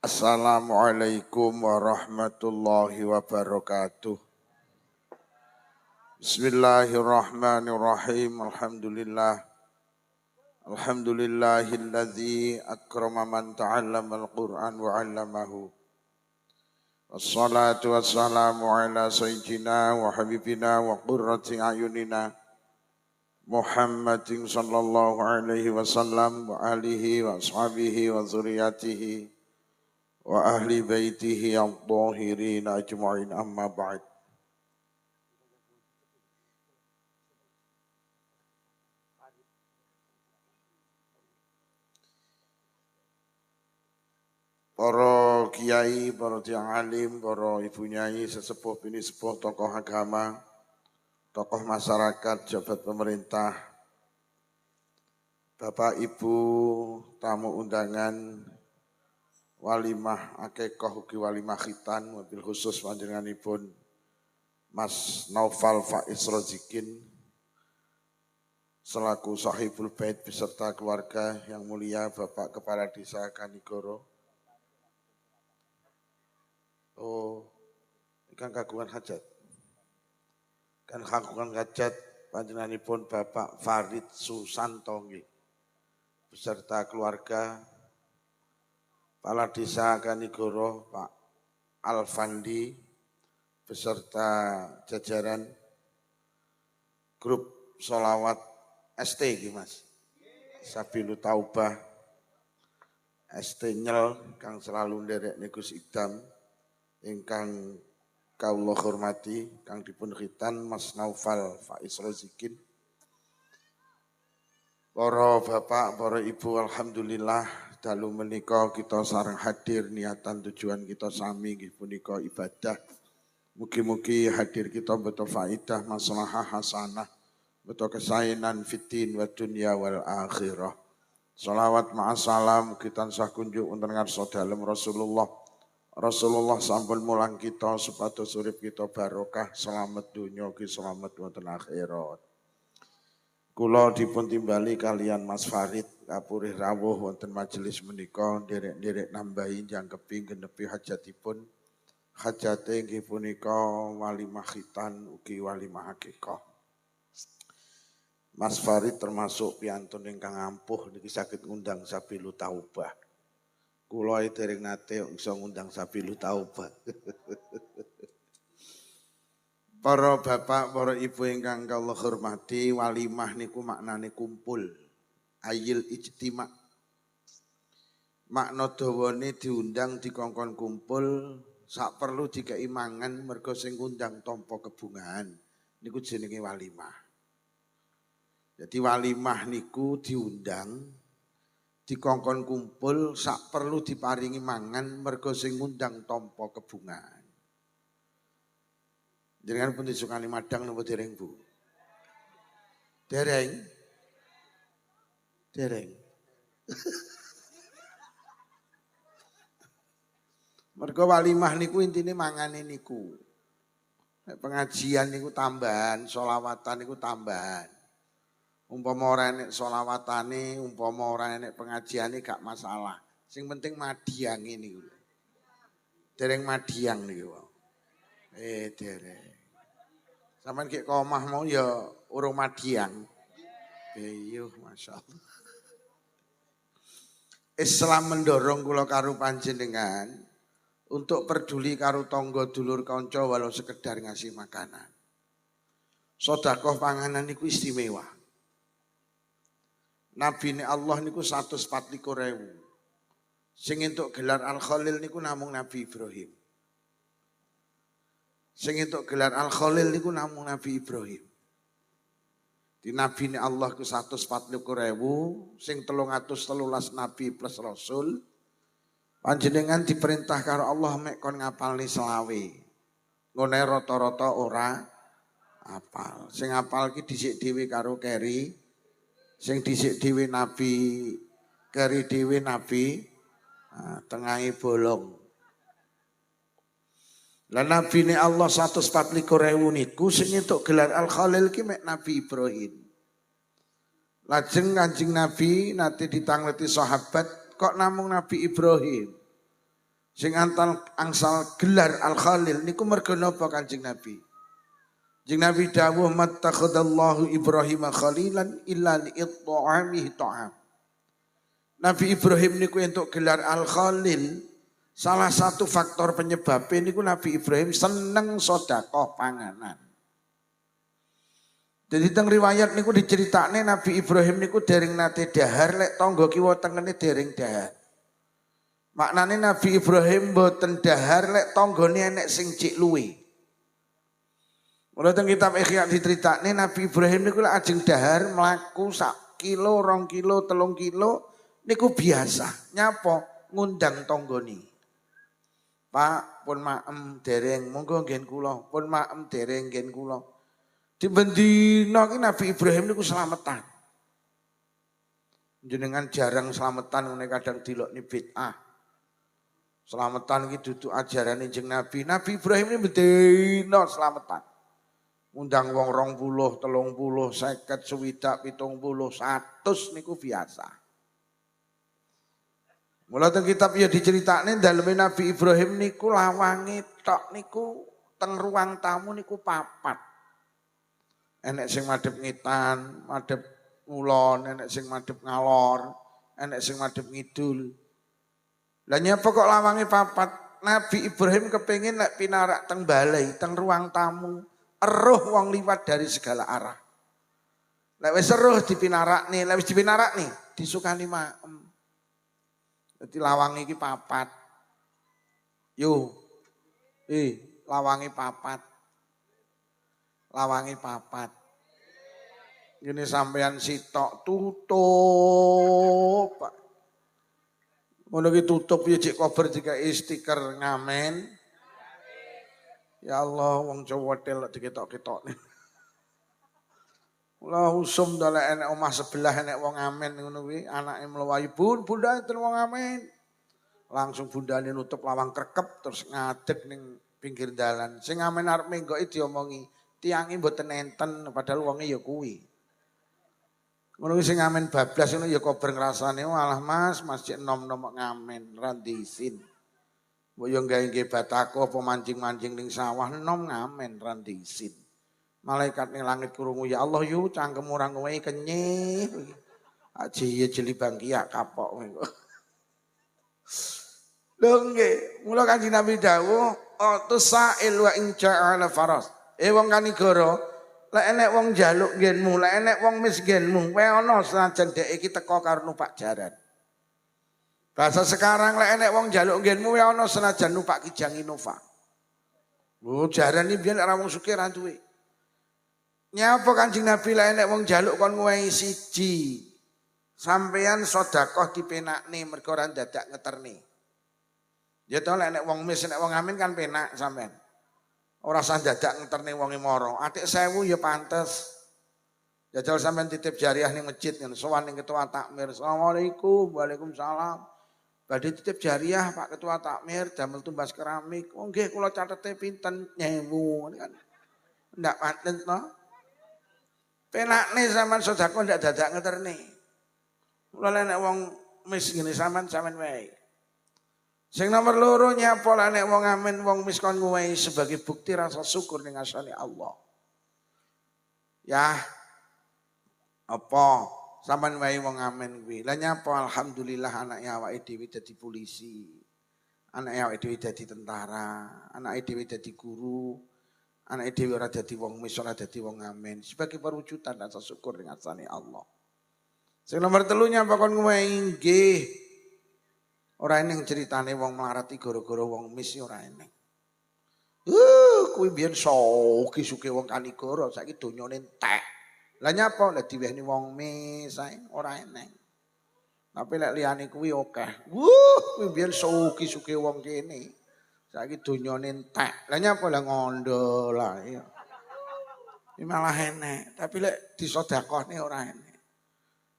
Assalamualaikum warahmatullahi wabarakatuh. Bismillahirrahmanirrahim. Alhamdulillahilladzi akrama man ta'allama al-Qur'an wa 'allamahu. Wassalatu wassalamu ala sayyidina wa habibina wa qurrati a'yunina Muhammadin sallallahu alaihi wasallam wa alihi wa ashabihi wa dzurriyyatihi wa ahli baitihi al-dhahirin ajma'in amma ba'd. Para kiai, para tiang alim, para ibu nyai, sesepuh bini sepuh, tokoh agama, tokoh masyarakat, jabat pemerintah, bapak ibu, tamu undangan, walimah akikoh ugi walimah khitan, mobil khusus panjenenganipun Mas Naufal Faiz Rozikin selaku sahibul bait beserta keluarga yang mulia Bapak Kepala Desa Kanigoro. Oh, ikan kagungan hajat. Kan kagungan hajat panjenenganipun Bapak Farid Susanto beserta keluarga Kepala Desa Kanigoro Pak Alfandi beserta jajaran grup Sholawat ST Mas. Sabilu Taubah ST Nyel kang selalu nderek Gus Idam ingkang kawula hormati kang dipun khitan Mas Naufal Faiz Rozikin. Para bapak, para ibu, alhamdulillah dalu menika kita sareng hadir niatan tujuan kita sami nggih punika ibadah. Mugi-mugi hadir kita beto faidah maslahah hasanah, beto kesaenan fitin wa dunya wal akhirah. Shalawat ma'asalam kita tansah kunjuk wonten ngarsa dalem Rasulullah sampun mulang kita supados urip kita barokah, selamat dunya ugi selamat wonten akhirat. Kula dipun timbali kalian Mas Farid kapurih rawuh wonten majelis menika nderek-nderek nambahi jangkepi genepi hajatipun. Hajate inggih punika walimah khitan ugi walimah akikah. Mas Farid termasuk piantun ingkang ampuh niki saged ngundang Sabilu Taubah. Kula dereng nate iso ngundang Sabilu Taubah. Para bapak, para ibu ingkang kula hormati, walimah niku maknane kumpul. Ayil ijtima'. Makna dawane diundang dikongkon kumpul, sak perlu dikei mangan mergo sing ngundang tampa kebungahan. Niku jenenge walimah. Jadi walimah niku diundang dikongkon kumpul, sak perlu diparingi mangan mergo sing ngundang tampa kebungahan. Jenengan pun disukani madang napa dereng Bu? Dereng. Mergo walimah niku intine mangane niku. Pengajian niku tambahan, sholawatan niku tambahan. Umpama ora enek sholawatane, umpama ora enek pengajiane gak masalah. Sing penting madiange niku. Dereng madiang niku. Dereng. Sampeyan ki omah mau ya urung madiang. Beyuh masyaallah. Islam mendorong kula karo panjenengan untuk peduli karo tangga dulur kanca walau sekedar ngasih makanan. Sedekah panganan niku istimewa. Nabine Allah niku 124.000. Sing entuk gelar Al-Khalil niku namung Nabi Ibrahim. Sing entuk gelar Al-Khalil niku namung Nabi Ibrahim. Di Nabi ini Allah ku 140.000, sing 313 Nabi plus Rasul. Panjenengan diperintah karo Allah mek kon ngapalni selawe. Ngene rata-rata ora apal. Sing apal ki dhisik dhewe karo keri. Sing dhisik dhewe Nabi, keri dhewe Nabi, tengahe bolong. Lah Nabi ini Allah 140.000 niku sing entuk gelar Al-Khalil ki mek Nabi Ibrahim. Lajeng Kanjeng Nabi nate ditangleti sahabat kok namung Nabi Ibrahim. Sing angsal gelar Al-Khalil niku mergo napa Kanjeng Nabi? Kanjeng Nabi dawuh mattakhadallahu Ibrahim khalilan illa li'it'amihi ta'am. Nabi Ibrahim niku entuk gelar Al-Khalil, salah satu faktor penyebabnya niku Nabi Ibrahim seneng sedekah panganan. Jadi teng riwayat niku diceritakne Nabi Ibrahim niku dereng nate dahar lek tangga kiwa tengene dereng dahar. Maknane Nabi Ibrahim mboten dahar lek tanggane enek sing cik luwe. Mula teng kitab Ihya diceritakne Nabi Ibrahim niku lek ajeng dahar mlaku sak kilo, 2 kilo, 3 kilo niku biasa. Nyapa ngundang tanggane. Pak, pun maem dereng monggo nggen kula, pun maem dereng nggen kula. Dibendina ki Nabi Ibrahim niku slametan. Jenengan jarang slametan ngene kadang dilokne bid'ah. Slametan iki dudu ajarane Kanjeng Nabi. Nabi Ibrahim ini bendina slametan. Undang wong 20, 30, 50, 60, 70, 100 niku biasa. Mula teng kitab ya diceritakne daleme Nabi Ibrahim niku lawange tok niku teng ruang tamu niku 4. Enek sing madhep ngitan, madhep ngulon, enek sing madhep ngalor, enek sing madhep ngidul. Lah nyapa kok lawange 4? Nabi Ibrahim kepengin nek pinarak teng balai, teng ruang tamu, eruh wong liwat dari segala arah. Lek wis eruh dipinarakne, lek wis dipinarakne disukani maem. Dadi lawange iki 4. Yo. Lawange 4. Lawange 4. Ini sampean sitok tutup, Pak. Ngono ki tutup ya cek kober jika stiker ngamen. Ya Allah wong Jawa tel diketok-ketokne. Mula usum dalek enek omah sebelah enek wong ngamen ngono kuwi, anake mlewayu, "Bun, bunda enten wong ngamen." Langsung bundane nutup lawang krekep terus ngadeg ning pinggir dalan. Sing ngamen arep menggoki diomongi, "Tiange mboten enten," padahal wonge ya kuwi. Ngono sing ngamen bablas ngono ya kober ngrasane, "Walah Mas, masjid enom-enom ngamen ra ndisin." Mbok yo gawe batako apa mancing-mancing ning sawah enom ngamen ra ndisin. Malaikat ning langit krungu, "Ya Allah yu cangkem ora kowe kenyih." Aji jeli bangkiak kapok ngono. Lho nggih, mula Kanjeng Nabi dawuh, "Tusail wa in ja'ala faras." Wong kanigara lek enek wong njaluk nggenmu, lek enek wong misgenmu, kowe ana senajan dhek iki teka karo numpak jaran. Bahasa sekarang lek enek wong njaluk nggenmu, kowe ana senajan numpak Kijang Innova. Lho jaran iki biyen ora wong sugih ra duwe. Nyapa Kanjeng Nabi lek enek wong njaluk kon ngowehi siji. Sampeyan sedekah dipenakne mergo ora dadak ngeterne. Ya to lek enek wong mis, enek wong amin kan penak sampean. Ora usah dadak ngenterne wonge mara. Atik 1000 ya pantes. Jajal sampean titip jariah ning masjid yen sowan ning ketua takmir. Assalamualaikum, waalaikumsalam. Badhe titip jariah Pak Ketua Takmir damel tumbas keramik. Oh nggih kula catete pinten 1000 kan. Ndak pantes to. Penakne sampean sedekah ndak dadak ngenterne. Mula nek wong mis ngene sampean wae. Sing nomor 2 nyapa lah nek wong amin wong miskon ngowehi sebagai bukti rasa syukur ning ngasane Allah. Ya apa sampean wae wong amin kuwi. Lah nyapa alhamdulillah anake awake dhewe dadi polisi. Anake awake dhewe dadi tentara, anake dhewe dadi guru, anake dhewe ora dadi wong mis, ora dadi wong amin. Sebagai perwujudan rasa syukur ning ngasane Allah. Sing nomor 3 nyapa kon ngowehi nggih. Ora eneng ceritane wong mlarati gara-gara wong mis ora eneng. Kuwi biyen suki wong kanigara saiki donyane entek. Lah nyapa lek diwehni wong mis ae ora eneng. Tapi lek liyane kuwi akeh. Kuwi biyen suki wong kene. Saiki donyane entek. Lah nyapa lah ngondo lah ya. Iki malah enek, tapi lek disedekahne ora enek.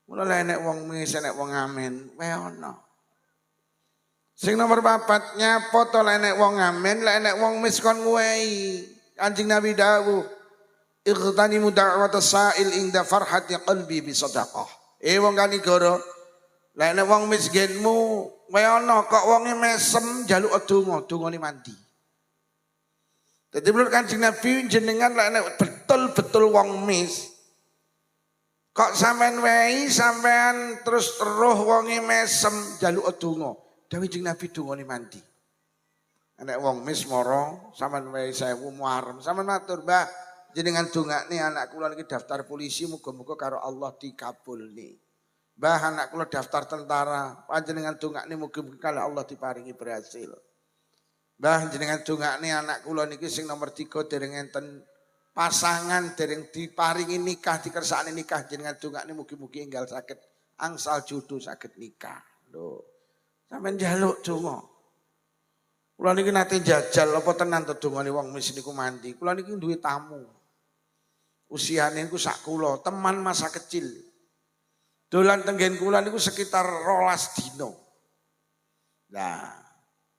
Mula lek enek wong mis, enek wong amin, wae ana. Sing nomor 4 nyapa to lek enek wong amin, lek enek wong mis kon ngowehi. Kanjeng Nabi dawuh, "Ightanimu da'watas sa'il inda farhati qalbi bi shadaqah." Wong kanigara, lek enek wong miskinmu Wae ana kok wonge mesem njaluk donga, dongane mandi. Dadi menurut Kanjeng Nabi jenengan lek betul-betul wong mis kok sampean wehi sampean terus roh wonge mesem njaluk donga. Dawuh Kanjeng Nabi dongane mandi. Nek wong mis mara sampean wehi 1000 muarem sampean matur, "Mbah, jenengan dongakne anak kula niki daftar polisi muga-muga karo Allah dikabulni. Mbah, anak kula daftar tentara, panjenengan dongakne muga-muga karo Allah diparingi berhasil. Mbah, jenengan dongakne anak kula niki sing nomor 3 dereng enten pasangan dereng diparingi nikah dikersakne nikah jenengan dongakne mugi-mugi enggal saged angsal jodoh saged nikah." Lho, sampeyan njaluk donga. Kula niki nate jajal apa tenan to dongane wong mis niku mandi. Kula niki duwe tamu. Usiane niku sak kula, teman masa kecil. Dolan tenggen kula niku sekitar 12 dina. Nah,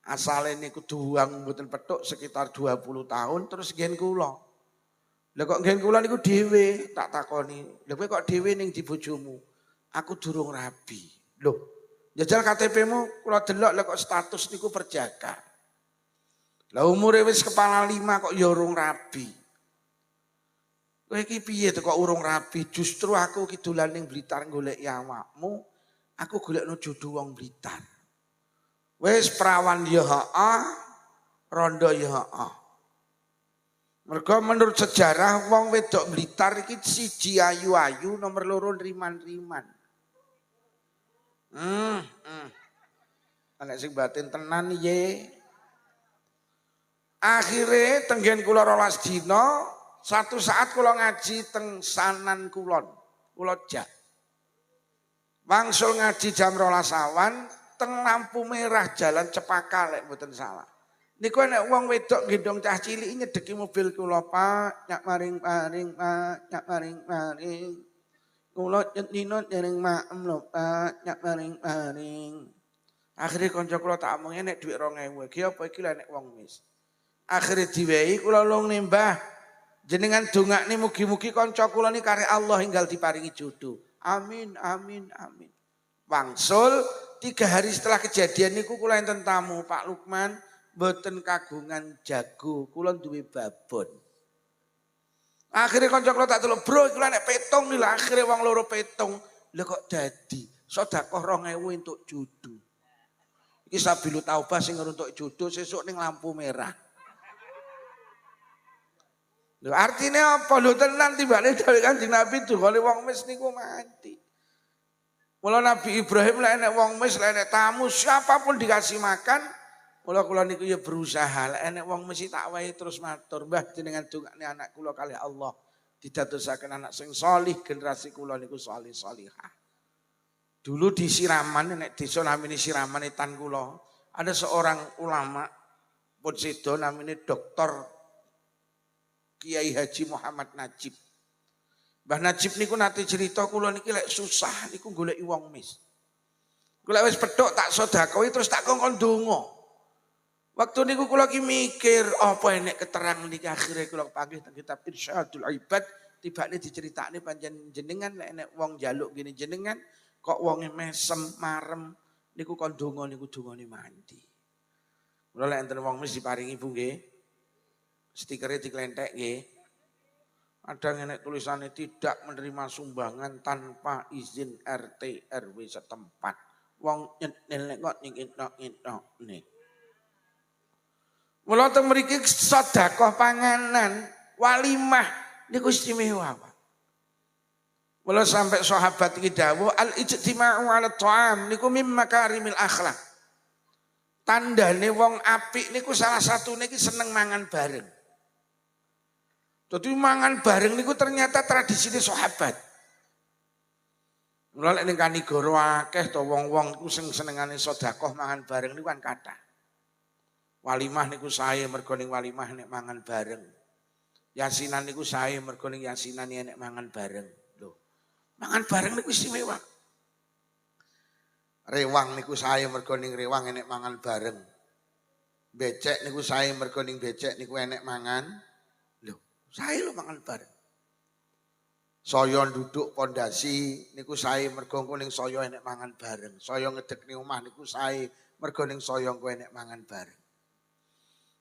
asale niku duang mboten petuk sekitar 20 tahun terus ngen kula. Lah kok ngen kula niku dhewe tak takoni. Lha kowe kok dhewe ning di bojomu? Aku durung rabi. Loh, jajal KTP-mu kula delok lha kok status niku perjaka. Lah umure wis kepala 5 kok ya urung rabi. Kowe iki piye to kok urung rabi? Justru aku ki dolan ning Blitar goleki awakmu. Aku golekno jodoh wong Blitar. Wes perawan ya heeh, rondo ya heeh. Mergo menurut sejarah wong wedok Blitar iki siji ayu-ayu, nomor 2 riman-riman. Anak sing batin tenan ye. Akhire tenggen kula 12 dina, satu saat kula ngaji teng Sanan Kulon, kula jak. Wangsul ngaji jam 12 awan. Teng lampu merah jalan Cepaka lek mboten salah. Niku nek wong wedok gendong cah cilik nyedeki mobil kula, "Pak, nyak maring-maring, Pak, nyak maring-maring. Kula nyenot dereng maem lho, Pak, nyak maring-maring." Akhire kanca kula tak omongi nek dhuwit 2000 iki apa iki lek nek wong mis. Akhire diwehi kula lung Mbah, jenengan dongakne mugi-mugi kanca kula niki kare Allah enggal diparingi jodoh. Amin, amin, amin. Wangsul 3 hari setelah kejadian niku kula enten tamu, Pak Lukman mboten kagungan jago, kula duwe babon. Akhire kanca kula tak delok, "Bro, iki nek petung lho." Akhire wong loro petung. Lha kok dadi sedekah 2000 entuk jodoh. Iki sabilu taubah sing ngruntuk jodoh sesuk ning lampu merah. Lho artine apa? Lho tenan timbale dawuh Kanjeng Nabi dungane wong mis niku mati. Mula Nabi Ibrahim lek enek wong mis, lek enek tamu siapapun dikasih makan, kula niku ya berusaha. Lek enek wong mis tak wae terus matur, "Mbah, jenengan dongakne anak kula kalih Allah didadosaken anak sing salih, generasi kula niku salih salihah." Dulu di Siraman, nek desa namine Siraman etan kula, ada seorang ulama pun sedo namine Dr. Kiai Haji Muhammad Najib. Mbah Najib niku nate cerita kula niki lek susah niku goleki wong mis. Kula wis pedhok tak sedekahi terus tak kongkon donga. Waktu niku kula ki mikir apa enek keterangan niki akhire kula panggih teng kitab Irsyadul Ibad tibane diceritakne panjen jenengan lek enek wong njaluk gini jenengan kok wonge mesem marem niku kon donga niku dongane mandi. Kula lek enten wong mis diparingi Bu nggih. Stikere diklenthek nggih. Ada nenek tulisannya tidak menerima sumbangan tanpa izin RT RW setempat. Wong nyenek kok ngintok nih. Mula teng mriki sedekah panganan, walimah niku istimewa, Pak. Mula sampai sahabat iki dawuh al-ijtima'u 'ala ta'am niku mim makarimil akhlak. Tandane wong apik niku salah satune iki seneng mangan bareng. Jadi mangan bareng niku ternyata tradisine sahabat. Mula nek ning Kanigoro akeh to wong-wong iku sing senengane sedekah mangan bareng niku kan kathah. Walimah niku sae mergo ning walimah nek mangan bareng. Yasinan niku sae mergo ning yasinan nek mangan bareng. Lho. Mangan bareng niku istimewa. Rewang niku sae mergo ning rewang enek mangan bareng. Becek niku sae mergo ning becek niku enek mangan. Sae lho mangan bareng. Saya duduk pondasi niku sae mergo ning saya enek mangan bareng. Saya ngedekne omah niku sae mergo ning soyong kowe nek mangan bareng.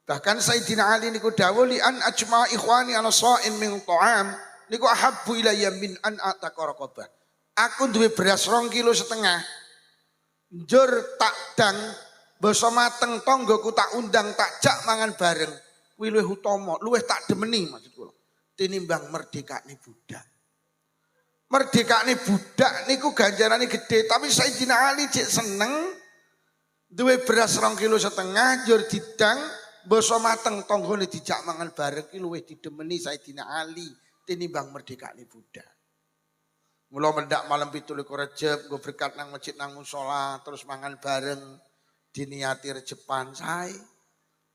Bahkan Sayyidina Ali niku dawuh li an ajma ikhwani ala sha'in min ta'am niku ahabbu ilayya min an ataqa raqabah. Aku duwe beras 2,5 kilo. Njur tak dang basa mateng tanggoku tak undang tak jak mangan bareng. Kuwi luwih utama, luwih tak demeni maksud kula. Tinimbang merdekane budak. Merdekane budak niku ganjarane gede, tapi Sayyidina Ali cek seneng duwe beras 2,5 kilo njur didang basa mateng tanggane dijak mangan bareng ki luwih didemeni Sayyidina Ali tinimbang merdekane budak. Mula mendak malam 17 Rejab nggo berkat nang masjid nang musala terus mangan bareng diniati rejepan sae.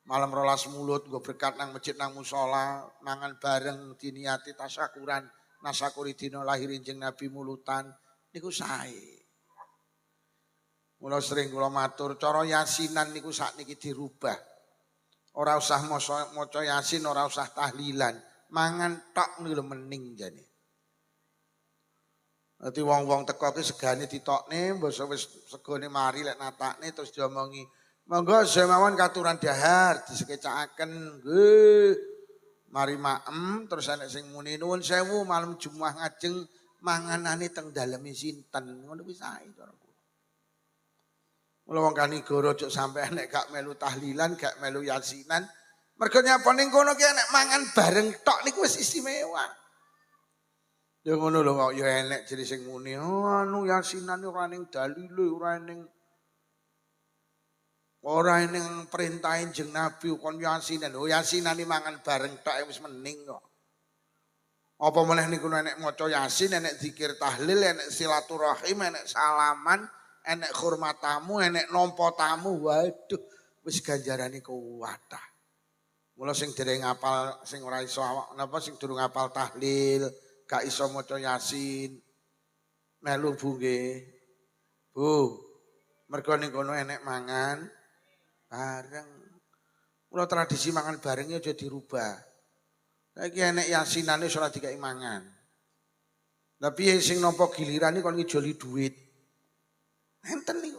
Malam 12 mulut nggo berkat nang masjid nang musala mangan bareng diniati tasyakuran nasakuri dina lahir Kanjeng Nabi mulutan niku sae. Mula sering kula matur cara yasinan niku sakniki dirubah. Ora usah maca yasin, ora usah tahlilan, mangan tok niku lho mening jane. Dadi wong-wong teko ki segane ditokne, mbok wis segone mari lek natakne terus diomongi, "Monggo semawon katuran dahar disekecakaken." Nggih. Mari maem terus ana sing muni nuwun sewu malam Jumat ngajeng manganane teng daleme sinten. Ngono kuwi sae cara kula. Mula wong kanigara cuk sampean nek gak melu tahlilan, gak melu yasinan, mergo nyapa ning kono ki nek mangan bareng tok niku wis istimewa. Ya ngono lho kok ya enek jere sing muni, "Oh anu yasinan ora ning dalile, ora ning perintahe Kanjeng Nabi kon yasinan." Oh yasinan mangan bareng tok wis mening kok. Apa meneh niku enek maca yasin, enek zikir tahlil, enek silaturahim, enek salaman, enek hormat tamu, enek nampa tamu. Waduh, wis ganjarane kuwatah. Mula sing dereng ngapal, sing ora iso napa sing durung ngapal tahlil, gak iso maca yasin, melu Bu nggih. Bu, mergo ning kono enek mangan bareng. Mula tradisi mangan bareng aja dirubah. Saiki enek yasinane ora dikai mangan. Tapi sing nampa giliran iki kon ngijoli dhuwit. Enten niku.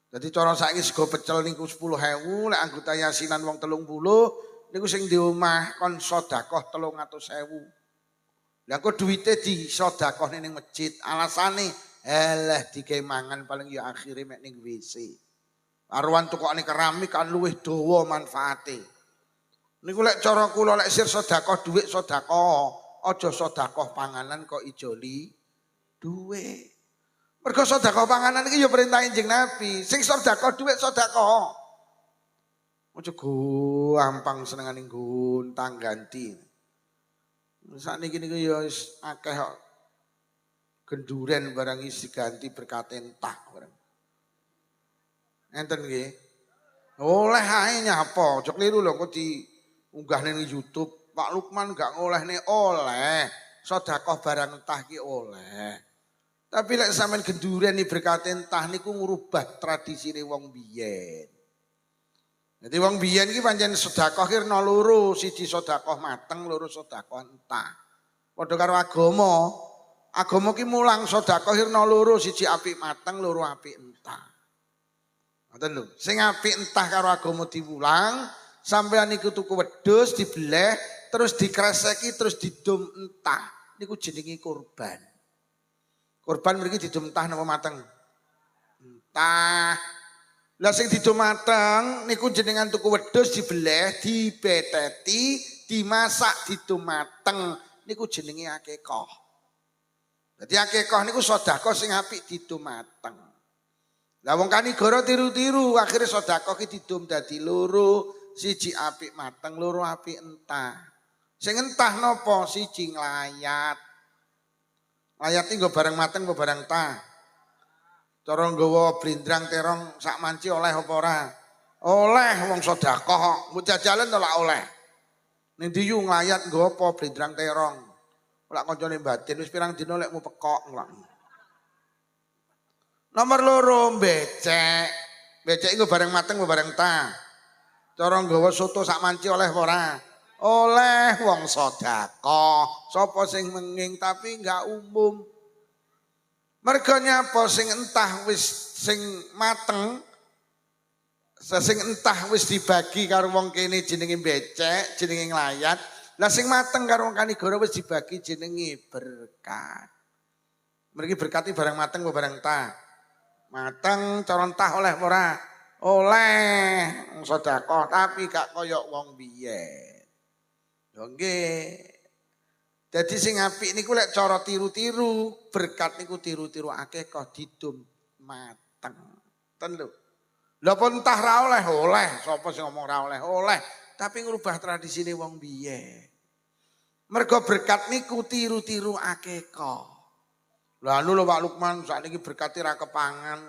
Dadi cara saiki sego pecel niku 10.000, lek anggota yasinan wong 30 niku sing di omah kon sedekah 300.000. Lah kok duwite disedekahne ning masjid, alasane elah digawe mangan paling ya akhire mek ning WC. Karuan tukokane keramik kan luwih dawa manfaate. Niku lek cara kula lek sir sedekah dhuwit sedekah, aja sedekah panganan kok ijoli dhuwit. Mergo sedekah panganan iki ya perintah Kanjeng Nabi. Sing sedekah dhuwit sedekah. Aja gampang senengane gontang ganti. Sakniki niku ya wis akeh kok genduren barang isi ganti berkat entah barang. Enten nggih. Oleh ae nyapa, aja kliru lho kok diunggah ning YouTube. Pak Lukman gak ngolehne oleh. Sedekah barang entah ki oleh. Tapi lek sampean genduren iki berkat entah niku ngubah tradisine wong biyen. Jadi wong biyen iki pancen sedekah ki ana loro, siji sedekah mateng, loro sedekah entah. Padha karo agama. Agama ki mulang sedekah ki ana loro, siji apik mateng, loro apik entah. Ngoten lho. Sing apik entah karo agama diwulang, sampeyan niku tuku wedhus dibeleh, terus dikreseki, terus didum entah. Niku jenenge kurban. Kurban mriki didum entah napa mateng? Entah. Lah sing didum mateng niku jenengan tuku wedhus dibeleh, dibeteti, dimasak didum mateng. Niku jenenge akekah. Dadi akekah niku sedekah sing apik didum mateng. Lah wong kanigara tiru-tiru akhire sedekah ki didum dadi loro, siji apik mateng, loro apik entah. Sing entah napa? Siji nglayat. Layat iki nggo barang mateng nggo barang entah. Cara nggawa blindrang terong sak manci oleh apa ora? Oleh wong sedekah kok. Mbok jajalan to lak oleh. Ning ndi yu nglayat nggo apa blindrang terong. Lak kancane batin wis pirang dina lek mu pekok lak. Nomor loro becek. Becek nggo barang mateng nggo barang entah. Cara nggawa soto sak manci oleh apa ora? Oleh wong sedekah. Sapa sing menging tapi enggak umum. Mergo nyapa sing entah wis sing mateng Sing entah wis dibagi karo wong kene jenenge becek, jenenge nglayat. Lah sing mateng karo wong kanigara wis dibagi jenenge berkat. Mriki berkati barang mateng apa barang tah? Mateng cara entah oleh ora? Oleh sedekah tapi gak kaya wong biyen. Yo nggih. Dadi sing apik niku lek cara tiru-tiru, berkat niku tiru-tiru akeh-kok didum mateng. Ten lho. Lah pun entah ra oleh, sapa sing ngomong ra oleh, tapi ngrubah tradisine wong biyen. Mergo berkat niku tiru-tiru akeh-kok. Lah anu lho Pak Lukman, sakniki berkate ra kepangan.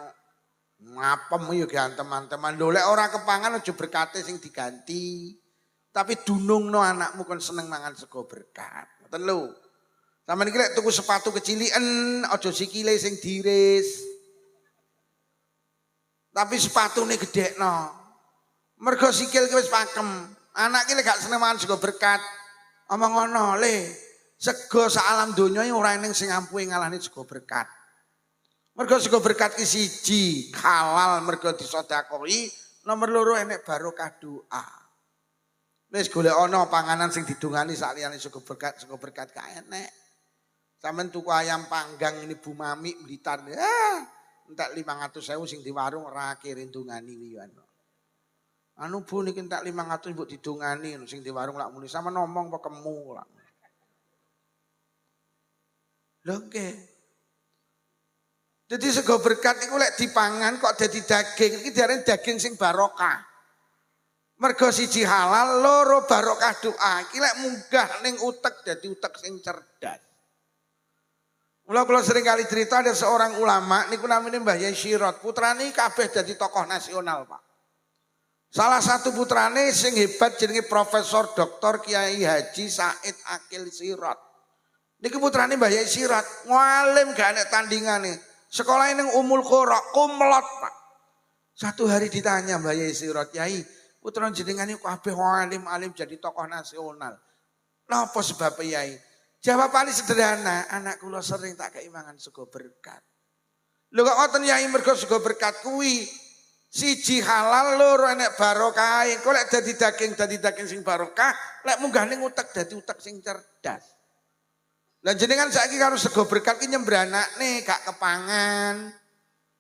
Ngapem ya gantem-anteman. Lho lek ora kepangan aja berkate sing diganti. Tapi dunungno anakmu kon seneng mangan sego berkat. Ngoten lho. Sampeyan iki lek tuku sepatu keciliken aja sikile sing diiris. Tapi sepatune gedhekno. Mergo sikil ki wis pakem. Anak ki lek gak seneng mangan sego berkat. Omong ngono le. Sego sak alam donya ora eneng sing ampuhe ngalahne sego berkat. Mergo sego berkat ki siji halal mergo disedekahi, nomor loro enek barokah doa. Wis golek ana panganan sing didongani sak liyane sego berkat gak enek. Sampeyan tuku ayam panggang ini Bu Mami Blitar. Entek 500.000 sing di warung ora kira ndongani liyan. Anu Bu niki entek 500 mbok didongani sing di warung lak muni sama ngomong apa kemu lak. Lho nggih. Jadi sego berkat niku lek dipangan kok dadi daging iki diarani daging sing barokah. Mergo siji halal, loro barokah doa. Iki lek munggah ning utek dadi utek sing cerdas. Mula kula sering kali cerita ada seorang ulama niku namanya Mbah Yai Sirot. Putrane kabeh dadi tokoh nasional, Pak. Salah satu putrane sing hebat jenenge Profesor Dr. Kiai Haji Said Akil Sirot. Niki putrane Mbah Yai Sirot, ngalim gak enek tandingane. Sekolah ning Umul Qura, kumlot, Pak. Satu hari ditanya Mbah Yai Sirot, "Yai, putra jenengan niku kabeh alim-alim jadi tokoh nasional. Napa sebabnya Yai?" Jawabannya sederhana, anak kula sering tak kei mangan sego berkat. Lho kok ngoten Yai mergo sego berkat kuwi siji halal loro enek barokah. Kok lek dadi daging sing barokah, lek munggah ning utek dadi utek sing cerdas. Lah jenengan saiki karo sego berkat ki nyembranakne gak kepangan.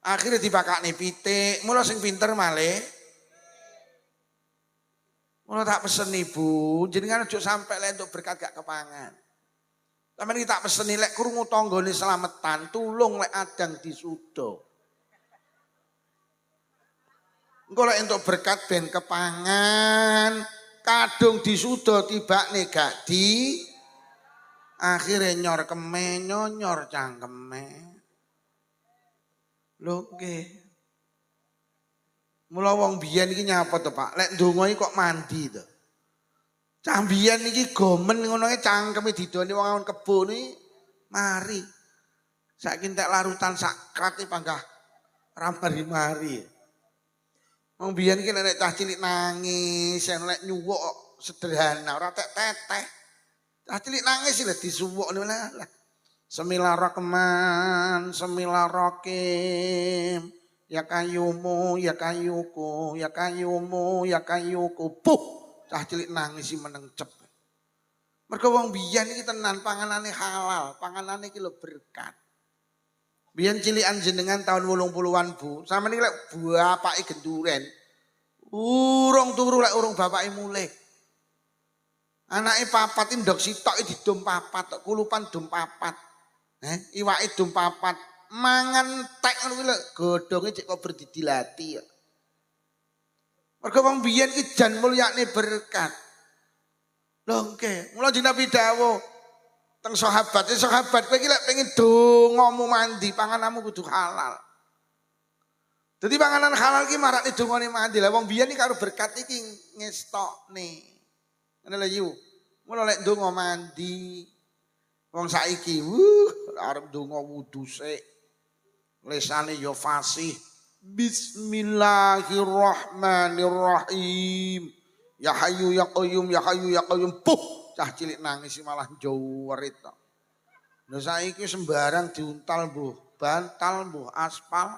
Akhirnya dipakakne pitik, mula sing pinter malih. Mula tak pesen Ibu, jenengan aja sampe lek entuk berkat gak kepangan. Sampeyan iki tak peseni lek krungu tanggane slametan, tulung lek adang disudo. Engko lek entuk berkat ben kepangan, kadung disudo tibakne gak di akhire nyor keme nyonyor cangkeme. Lho nggih. Mula wong biyen iki nyapa to Pak, lek ndonga iki kok mandi to. Cah biyen iki gomen ngono ae cangkeme didoni wong awon kebo niki mari. Saiki entek larutan sakrat iki panggah ramari-mari. Wong biyen iki nek cah cilik nangis, nek nyuwuk sederhana ora tek teteh. Cah cilik nangis lho disuwuk niku lah. Semilarakeman, semilarakim. Ya kayumu, ya kayuku, ya kayumu, ya kayuku. Puh. Cah cilik nangis meneng cep. Mergo wong biyen iki tenan panganane halal, panganane iki lho berkat. Biyen cilikan jenengan tahun 80-an Bu, sampeyan iki lek bapake genduren. Urung turu lek urung bapake mulih. Anake papat ndok sitok didum papat, kulupan dum papat. Iwake dum papat. Mangan tek ngono kuwi lho, godhonge cek kok berdidilati ya. Mergo wong biyen iki jan mulyane berkat. Lho nggih, mula jeneng Nabi dawuh teng sahabat kowe iki lek pengin dongamu mandi, pangananmu kudu halal. Dadi panganan halal iki marakne dongane mandi. Lah wong biyen iki karo berkat iki ngestokne. Ngene lho yu. Mula lek ndonga mandi wong saiki arep ndonga wudu sik. Lesane yo fasih. Bismillahirrahmanirrahim. Ya Hayyu ya Qayyum, ya Hayyu ya Qayyum. Puh, cah cilik nangis malah njowerit tok. Lha saiki sembarang diuntal mbuh bantal, mbuh aspal,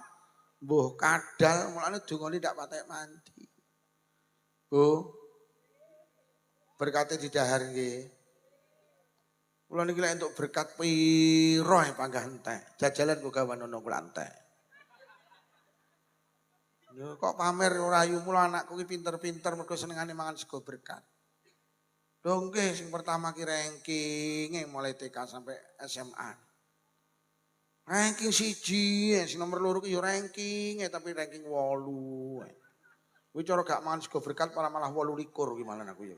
Mbuh kadal mulane dungane ndak patek mandi. Bu, berkate didahar nggih. Kula niki lek entuk berkat piro panggah entek. Jajalan kok gawan ana kula entek. Yo kok pamer ora ayu mula anakku ki pinter-pinter mergo senengane mangan sego berkat. Lho nggih sing pertama ki ranking mulai TK sampai SMA. Ranking 1, sing nomor 2 ki yo ranking tapi ranking 8. Kuwi cara gak mangan sego berkat malah 28 ki malah aku ya.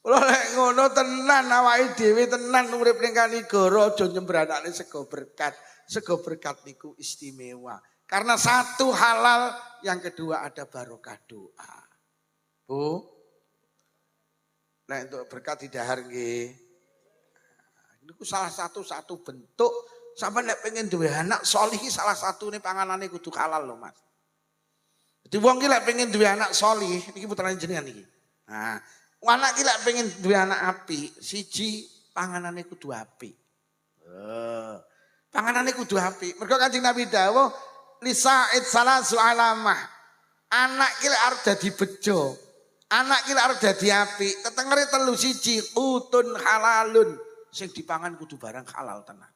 Kula lek ngono tenan awake dhewe tenan urip ning Kanigoro aja nyembranakne sego berkat. Sego berkat niku istimewa. Karena satu halal, yang kedua ada barokah doa. Bu, nek untuk berkat didahar nggih. Niku salah satu bentuk sampeyan nek pengen duwe anak solih salah satune panganane kudu halal lho Mas. Jadi wong ki lek pengen duwe anak solih niki putrane jenengan iki. Nah, anak ki lek pengen duwe anak apik, siji panganane kudu apik. Panganane kudu apik. Mergo Kanjeng Nabi dawuh lisa'id salasu alamah. Anak ki lek arep dadi bejo, anak ki lek arep dadi apik, tetengere telu siji utun halalun. Sing dipangan kudu barang halal tenan.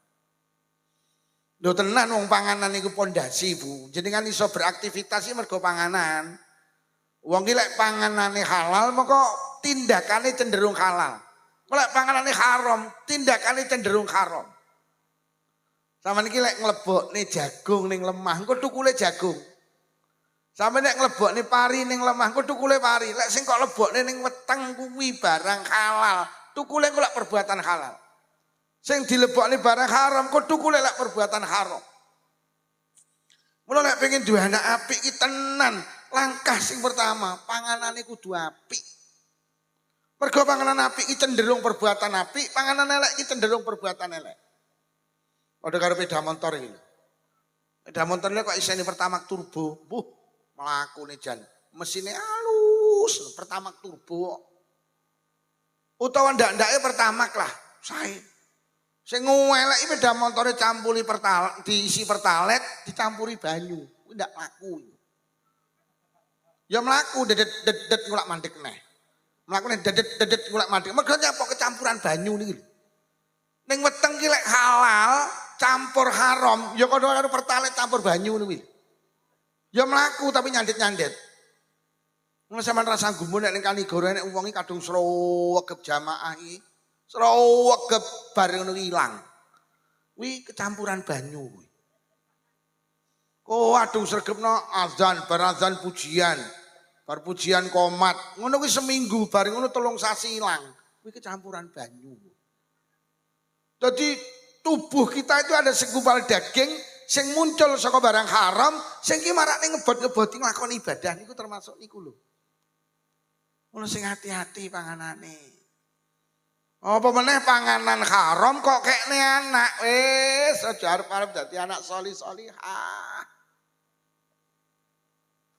Lho tenan wong panganan niku pondasi Bu. Jenengan iso beraktivitas iki mergo panganan. Wong ki lek panganane halal moko tindakane cenderung halal. Lek panganane haram, tindakane cenderung haram. Sampeyan iki lek nglebokne jagung ning lemah, engko tukule jagung. Sampeyan nek nglebokne pari ning lemah, engko tukule pari. Lek sing kok lebokne ning weteng kuwi barang halal, tukule engko lek perbuatan halal. Sing dilebokne barang haram, kok tukule lek perbuatan haram. Mula lek pengen duwe anak apik iki tenan, langkah sing pertama, panganane kudu apik. Mergo panganan apik iki cenderung perbuatan apik, panganan elek iki cenderung perbuatan elek. Padha karo sepeda motor iki. Sepeda motor kok isine pertamax turbo, mlakune jan. Mesine halus, pertamax turbo. Utawa ndak-ndake pertamax lah, sae. Sing ngeleki sepeda motore campuri pertalite, diisi pertalet, dicampuri banyu. Kuwi ndak laku. Ya mlaku dedet ngulak mandek neh. Mlakune dedet ngulak mandek. Mergo nyapa kecampuran banyu niki. Ning weteng ki lek halal campur haram, ya padha karo pertalet campur banyu kuwi. Ya mlaku tapi nyandet-nyandet. Mun sampean rasa gumun nek ning Kanigoro nek wong iki kadung srowegep jamaah iki. Srowegep bareng ngono ilang. Kuwi kecampuran banyu kuwi. Oh aduh sregepno azan, barazan pujian. Bar pujian komat. Ngono kuwi seminggu bareng ngono 3 sasi ilang. Kuwi kecampuran banyu. Jadi tubuh kita itu ada segumpal daging sing muncul saka barang haram, sing ki marakne ngebot-ngeboti nglakoni ibadah niku termasuk niku lho. Mula sing hati-hati panganane. Apa meneh panganan haram kok kekne anak wis aja arep-arep dadi anak solih-solihah.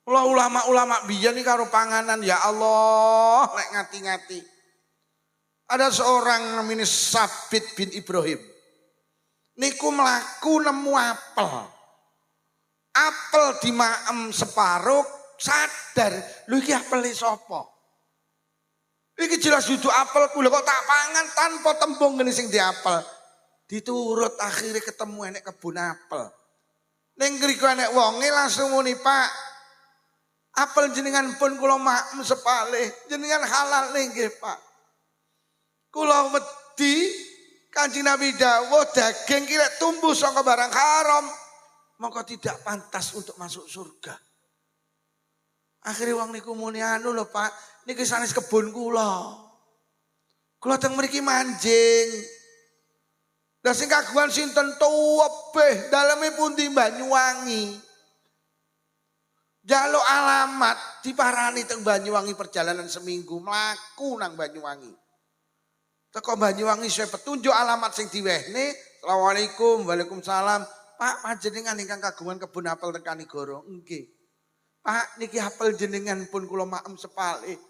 Ulama-ulama biyen iki karo panganan ya Allah lek ngati-ngati. Ada seorang namanya Sabit bin Ibrahim. Niku mlaku nemu apel. Apel dimaem separuh sadar, lho iki apele sapa? Iki jelas dudu apel kula kok tak pangan tanpa tembung ngene sing diapel. Diturut akhirnya ketemu enek kebun apel. Ning ngriku enek wonge langsung muni, "Pak, apel jenengan pun kula maem sepalih. Jenengan halal nggih, Pak. Kula wedi Kanjeng Nabi dawuh daging ki lek tumbuh saka barang haram, maka tidak pantas untuk masuk surga." Akhirnya wong niku muni anu lho Pak, niki sanes kebun kula. Kula teng mriki manjing. Lah sing kagungan sinten tuwebeh, daleme pundi Banyuwangi. Jaluk alamat diparani teng Banyuwangi perjalanan seminggu mlaku nang Banyuwangi. Teko Banyuwangi saya petunjuk alamat sing diwehne. Assalamualaikum, waalaikumsalam. Pak, panjenengan ingkang kagungan kebun apel teng Kanigoro? Nggih. Pak, niki apel jenengan pun kula maem sepalih.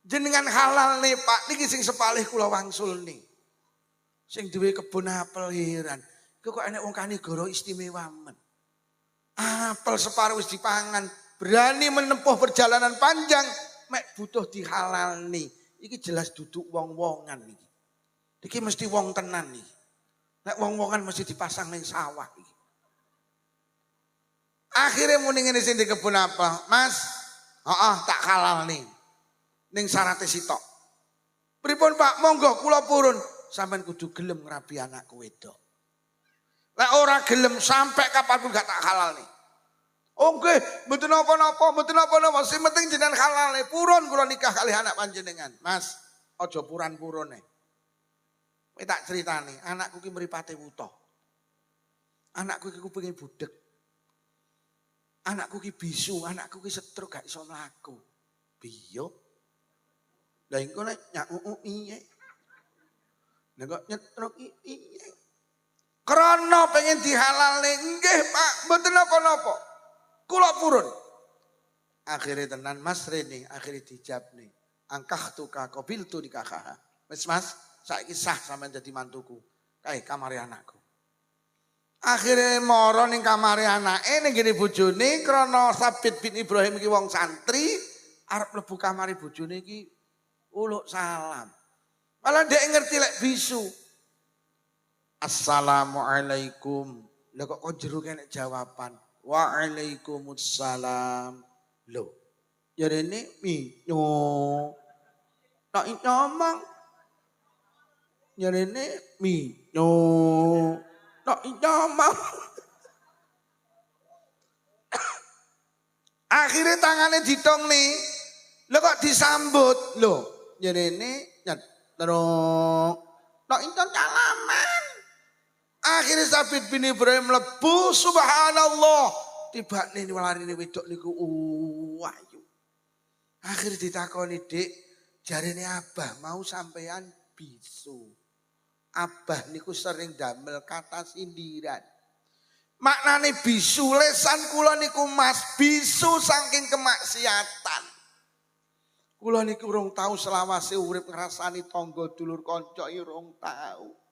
Jenengan halal nih Pak, niki sing sepalih kula wangsul nih. Sing duwe kebun apel heran. Kok enek wong kanigoro istimewa men. Apel separuh wis dipangan, berani menempuh perjalanan panjang, mek butuh dihalalni. Iki jelas duduk wong-wongan iki. Iki mesti wong tenan iki. Nek wong-wongan mesti dipasang ning sawah iki. Akhirnya muni ngene sing di kebun apa? Mas, tak halal nih. Ning syaraté sitok. Pripun Pak? Monggo kula purun. Sampeyan kudu gelem ngrabi anakku wedok. Lek ora gelem sampai kapanpun gak tak halal nih. Oke, mboten napa-napa, sing penting jenengan halal nih. Purun kula nikah kali anak panjenengan. Mas, aja puran-purun nih. Kowe tak critani, anakku ki mripate wuta. Anakku ki kupinge budhek. Anakku ki bisu, anakku ki stroke gak iso mlaku. Piye? Lah engko nek nyak piye? Nek kok nyetruk piye? Krana pengen dihalalne, nggih Pak, mboten napa-napa. Kula purun. Akhire tenan Mas Rene, akhire dijabne. Angkahtuka qabiltu nikahah. Wis Mas, saiki sah sampean dadi mantuku. Kae kamare anakku. Akhire mara ning kamare anake ning ngene bojone krana Sabit bin Ibrahim iki wong santri, arep mlebu kamare bojone iki uluk salam. Malah ndek ngerti lek bisu. Assalamualaikum. Lah kok jero kene jawaban. Waalaikumsalam. Loh. Jarene minyo. Tak ngomong. Jarene minyo. Tak ngomong. Akhirnya tangannya ditong nih. Lah kok disambut. Loh. Jarene nyat terus. Tak ngomong salaman. Akhirnya Sabit bin Ibrahim mlebu subhanallah. Tiba nih walarine wedok niku ayu. Akhirnya ditakoni Dik, jarene Abah mau sampean bisu. Abah niku sering damel kata sindiran. Maknane bisu lesan kula niku Mas, bisu saking kemaksiatan. Kula niku urung tahu selawase urip ngrasani tangga dulur kanca urung tahu.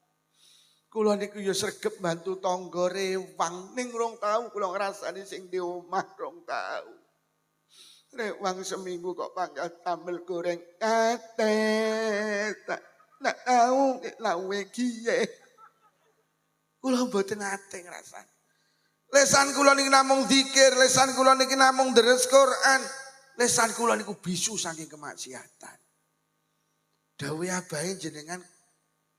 Kula niku ya sregep bantu tangga rewang ning rong tau kula ngrasani sing di omah rong tau. Rewang seminggu kok pangkat sambel goreng ate. Tak tau lawe kiye. Kula mboten ate ngrasani. Lesan kula niki namung zikir, lesan kula niki namung deres Quran. Lesan kula niku bisu saking kemaksiatan. Dawuh abahe jenengan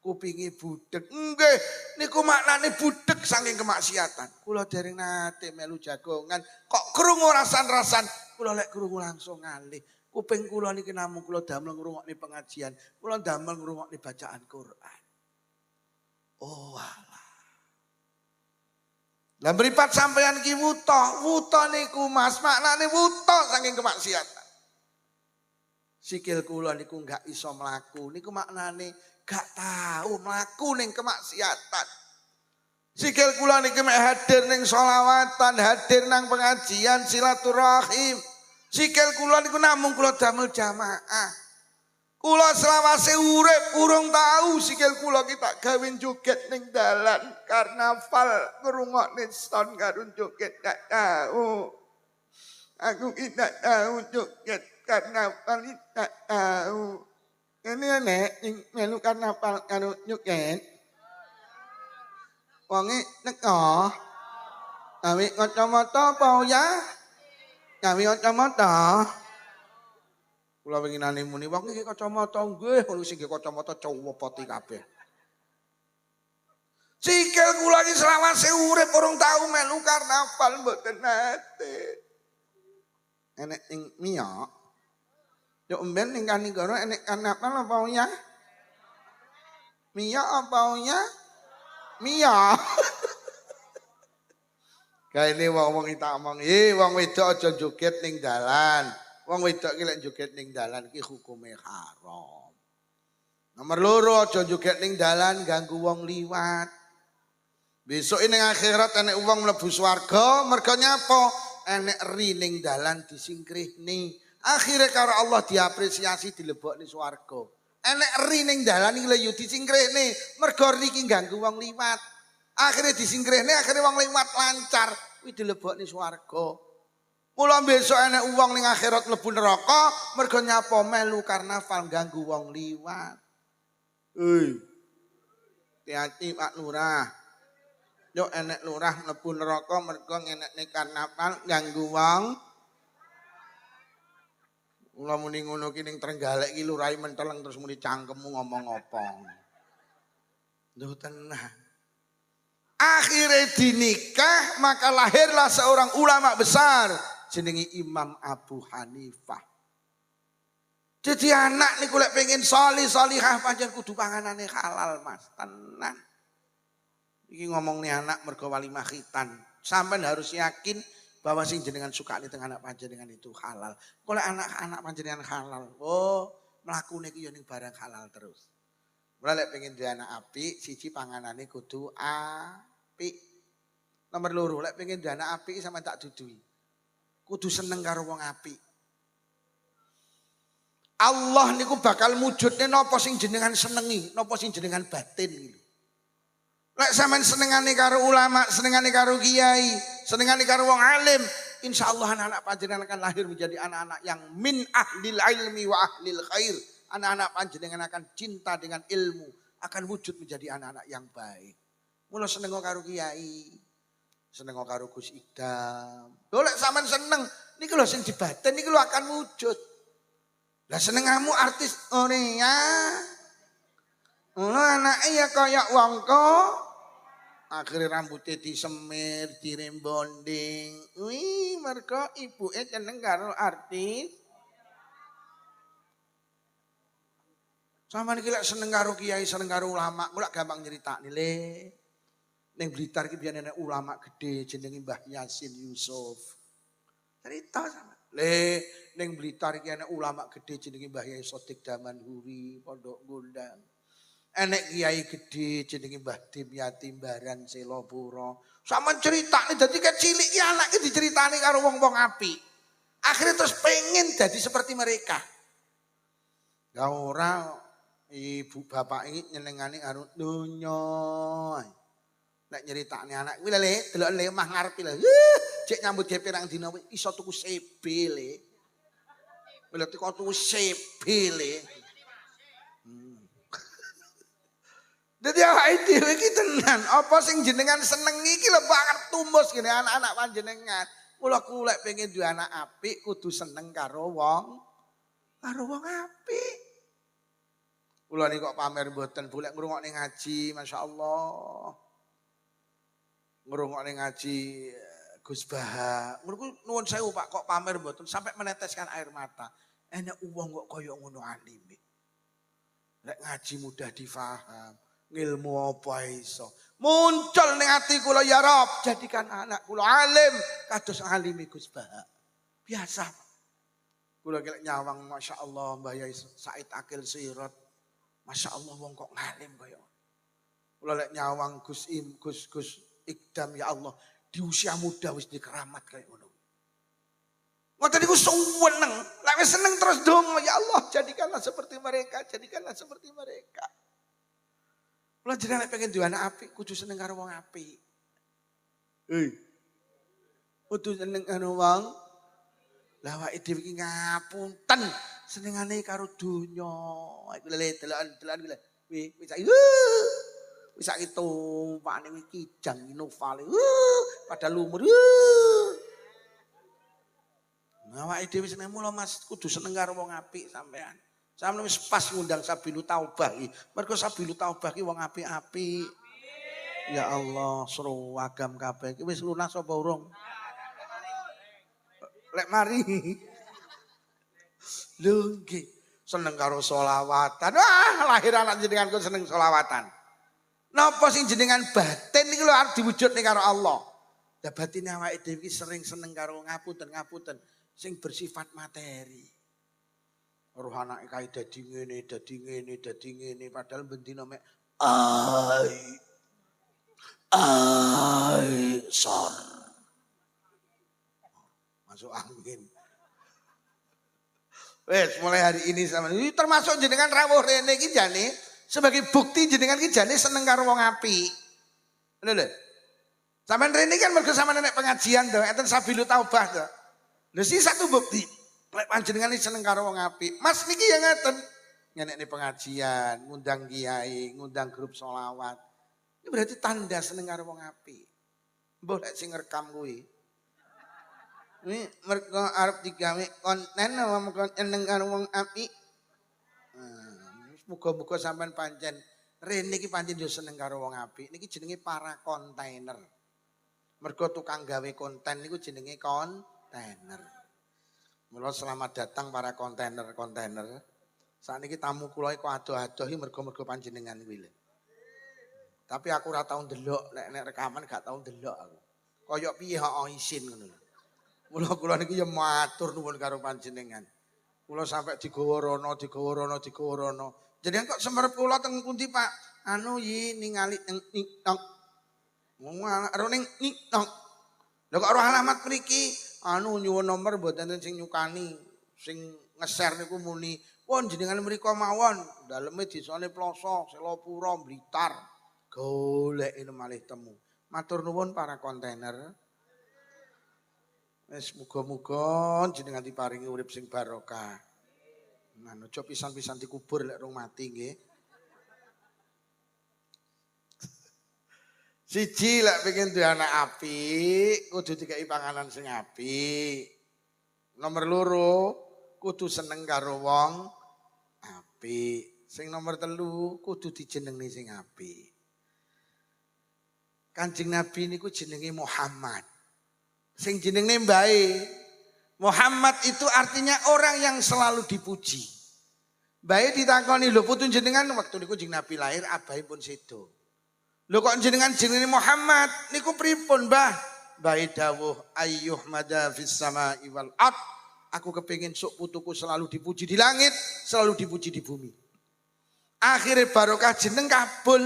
kupingi budek. Nggih, niku maknane budek saking kemaksiatan. Kula dereng nate melu jagongan, kok krungu rasan-rasan, kula lek krungu langsung ngalih. Kuping kula niki namung kula damel ngrungokne pengajian, kula damel ngrungokne bacaan Quran. Oh alah. Lah mripat sampeyan ki wuta niku Mas, maknane wuta saking kemaksiatan. Sikil kula niku enggak iso mlaku, niku maknane gak tahu mlaku ning kemaksiatan. Sikil kula niki mek hadir ning sholawatan, hadir nang pengajian silaturahim. Sikil kula niku namung kula damel jamaah. Kula selawase urip urung tahu sikil kula ki tak gawe joget ning dalan karnaval ngrungokne son karo joget gak tahu. Aku tidak tahu joget karnaval tak tahu. Ini nek melu karnaval karo joget. Wonge neko. Gawe kacamata apa ya? Gawe kacamata. Kula winginane muni wong iki kacamata nggih, ngono sing kacamata cowok poti kabeh. Sikil kula iki selawase urip urung tau melu karnaval mboten nate. Enek ing miyok. Yo emben ning kanigoro enek karnaval apa ya? Miyok apa ya? Miyok. Kaene wong-wong tak omong, wong wedok aja joget ning dalan. Wong wedok ki lek joget ning dalan ki hukume haram. Nomor loro aja joget ning dalan ganggu wong liwat. Besok ning akhirat enek wong mlebu swarga mergo nyapa? Enek ri ning dalan disingkrihne. Akhire karo Allah diapresiasi dilebokne swarga. Enek ri ning dalan iki lho yo disingkrihne mergo ri iki ganggu wong liwat. Akhirnya disingkrihne, akhirnya wong liwat lancar. Kuwi dilebokne swarga. Mula besok enek wong ning akhirat mlebu neraka mergo nyapa melu karnaval ganggu wong liwat. Hati-hati Pak Lurah. Yo enek lurah mlebu neraka mergo ngenekne karnaval ganggu wong. Mula muni ngono ki ning Trenggalek ki lurahe menteleng terus muni cangkemmu ngomong apa. Duh tenang. Akhirnya dinikah maka lahirlah seorang ulama besar jenenge Imam Abu Hanifah. Jadi anak niku lek pengen salihah pancen kudu panganane halal Mas, tenan. Iki ngomong nih anak mergo walimah khitan. Sampeyan harus yakin bahwa sing jenengan sukani teng anak panjenengan itu halal. Kalau anak-anak panjenengan halal, mlakune ki yo ning barang halal terus. Mulai lek pengen duwe anak apik, siji panganane kudu apik. Nomor loro, lek pengen duwe anak apik sampeyan tak dudui. Kudu seneng karo wong apik. Allah niku bakal mujudne napa sing jenengan senengi, napa sing jenengan batin gitu. Lek sampean senengane karo ulama, senengane karo kiai, senengane karo wong alim, insyaallah anak-anak panjenengan akan lahir menjadi anak-anak yang min ahlil ilmi wa ahlil khair. Anak-anak panjenengan akan cinta dengan ilmu, akan wujud menjadi anak-anak yang baik. Mula seneng karo kiai, seneng karo Gus Idam. Lho lek sampean seneng, niku lho sing dibaten niku lho akan wujud. Lah senengamu artis Korea. Ngono anake ya kaya wong akhirnya rambutnya disemir, dirembonding. Wih, mergo ibuke seneng karo artis. Sama niki lek seneng karo kiai, seneng karo ulama, kula gampang nyeritakne le. Ning Blitar ki biyen ana ulama gede jenenge Mbah Yasin Yusuf. Cerita sama. Le ning Blitar iki ana ulama gede jenenge Mbah Yai Sodik Damanhuri, Pondok Gondang. Enek kiai gede jenenge Mbah Dim Yatimbaran Selopuro. Sama ceritane dadi kecilik ki anake diceritani karo wong-wong apik. Akhirnya terus pengen jadi seperti mereka. Gak ora ibu bapak ini nyenengane karo donya. Nek nyeritakne anak kuwi le delok le mah ngarepi le. Cek nyambut gawe pirang dina iso tuku CB le. Lha teko tuku CB le. Dadi awake dhewe iki tenan, apa sing jenengan senengi iki lho banget tumbus gini anak-anak panjenengan. Mula kulek pengen duwe anak apik kudu seneng karo wong apik. Kula niki kok pamer mboten boleh ngrungokne ngaji, masyaallah. Ngrungokne ngaji Gus Baha. Ngono nuwun sewu Pak kok pamer mboten sampai meneteskan air mata. Enek wong kok kaya ngono alime. Lek ngaji mudah difaham, ngilmu apa iso. Muncul ning ati kula ya Rabb, jadikan anak kula alim kados alime Gus Baha. Biasa. Kula kelek nyawang masyaallah Mbah Yai Said Akil Sirot. Masyaallah wong kok ngalim kaya. Kula lek nyawang Gus Ikdam ya Allah, di usia muda wis dikeramat kayak ngono. Ngoten niku seneng, lek wis seneng terus donga ya Allah, jadikanlah seperti mereka, jadikanlah seperti mereka. Kula jenengan pengen duwe anak apik, kudu seneng karo wong apik. Kudu seneng karo wong. Lah awake dhewe iki ngapunten, senengane karo donya. Iku lele delokan wis wis sak itu pakne iki kijang Novale. Padahal umur. Awake dhewe seneng mula Mas kudu seneng karo wong apik sampean. Sampeyan wis pas ngundang Sabilu Taubah iki. Mergo Sabilu Taubah iki wong apik-apik. Ya Allah, seru agam kabeh iki wis lunas apa urung? Lek mari. Lho nggih, seneng karo selawatan. Wah, lahir anak jenengan kok seneng selawatan. Napa sing jenengan batin niku lho arep diwujudne karo Allah. Lah batine awake dhewe iki sering seneng karo ngapunten sing bersifat materi. Roh anake kae dadi ngene padahal bendina mek sor. Masuk angin. Wes mulai hari ini sama ini termasuk jenengan rawuh rene iki jane sebagai bukti jenengan iki jane seneng karo wong apik. Lho. Sampeyan rene kan mergo sampeyan nek pengajian to, enten sabilu taubah to. Lho si satu bukti. Lek panjenengan seneng karo wong apik. Mas niki ya ngeten. Ngenekne pengajian, ngundang kiai, ngundang grup sholawat. Ini berarti tanda seneng karo wong apik. Mbah lek sing ngrekam kuwi. Ini mergo arep digawe konten wong seneng karo wong apik. Muga-muga sampean pancen rene iki pancen yo seneng karo wong apik. Niki jenenge para kontainer. Mergo tukang gawe konten niku jenenge kontainer. Mula selamat datang para kontainer-kontainer. Sakniki tamu kula iku adoh-adoh mergo panjenengan kuwi lho. Tapi aku ora tau ndelok nek rekaman gak tau ndelok aku. Kaya piye kok isin ngono lho. Mula kula niki ya matur nuwun karo panjenengan. Kula sampe digawa rono. Jenengan kok semerep kula teng pundi, Pak? Anu yi ningali teng TikTok. Aro ning TikTok. Lha kok ora alamat mriki? Anu nyuwun nomor mboten sing nyukani. Sing nge-share niku muni, "Pun jenengan mriko mawon, daleme desane Ploso, Selopuro, Blitar." Golek malih temu. Matur nuwun para kontainer. Wis muga-muga jenengan diparingi urip sing barokah. Nah, aja pisan-pisan dikubur lek rong mati nggih. Siji lek pengen duwe anak apik, kudu dikai panganan sing apik. Nomor loro, kudu seneng karo wong apik. Sing nomor telu, kudu dijenengi sing apik. Kanjeng Nabi niku jenenge Muhammad. Sing jenenge mbae. Muhammad itu artinya orang yang selalu dipuji. Mbae ditakoni, "Lho putun jenengan waktu niku jeneng Nabi lahir abahe pun sedo. Lho kok jenengan jenenge Muhammad niku pripun, Mbah?" Mbae dawuh, "Ayyuh mada fis sama'i wal ard." Aku kepengin sok putuku selalu dipuji di langit, selalu dipuji di bumi. Akhirnya barokah jeneng kabul.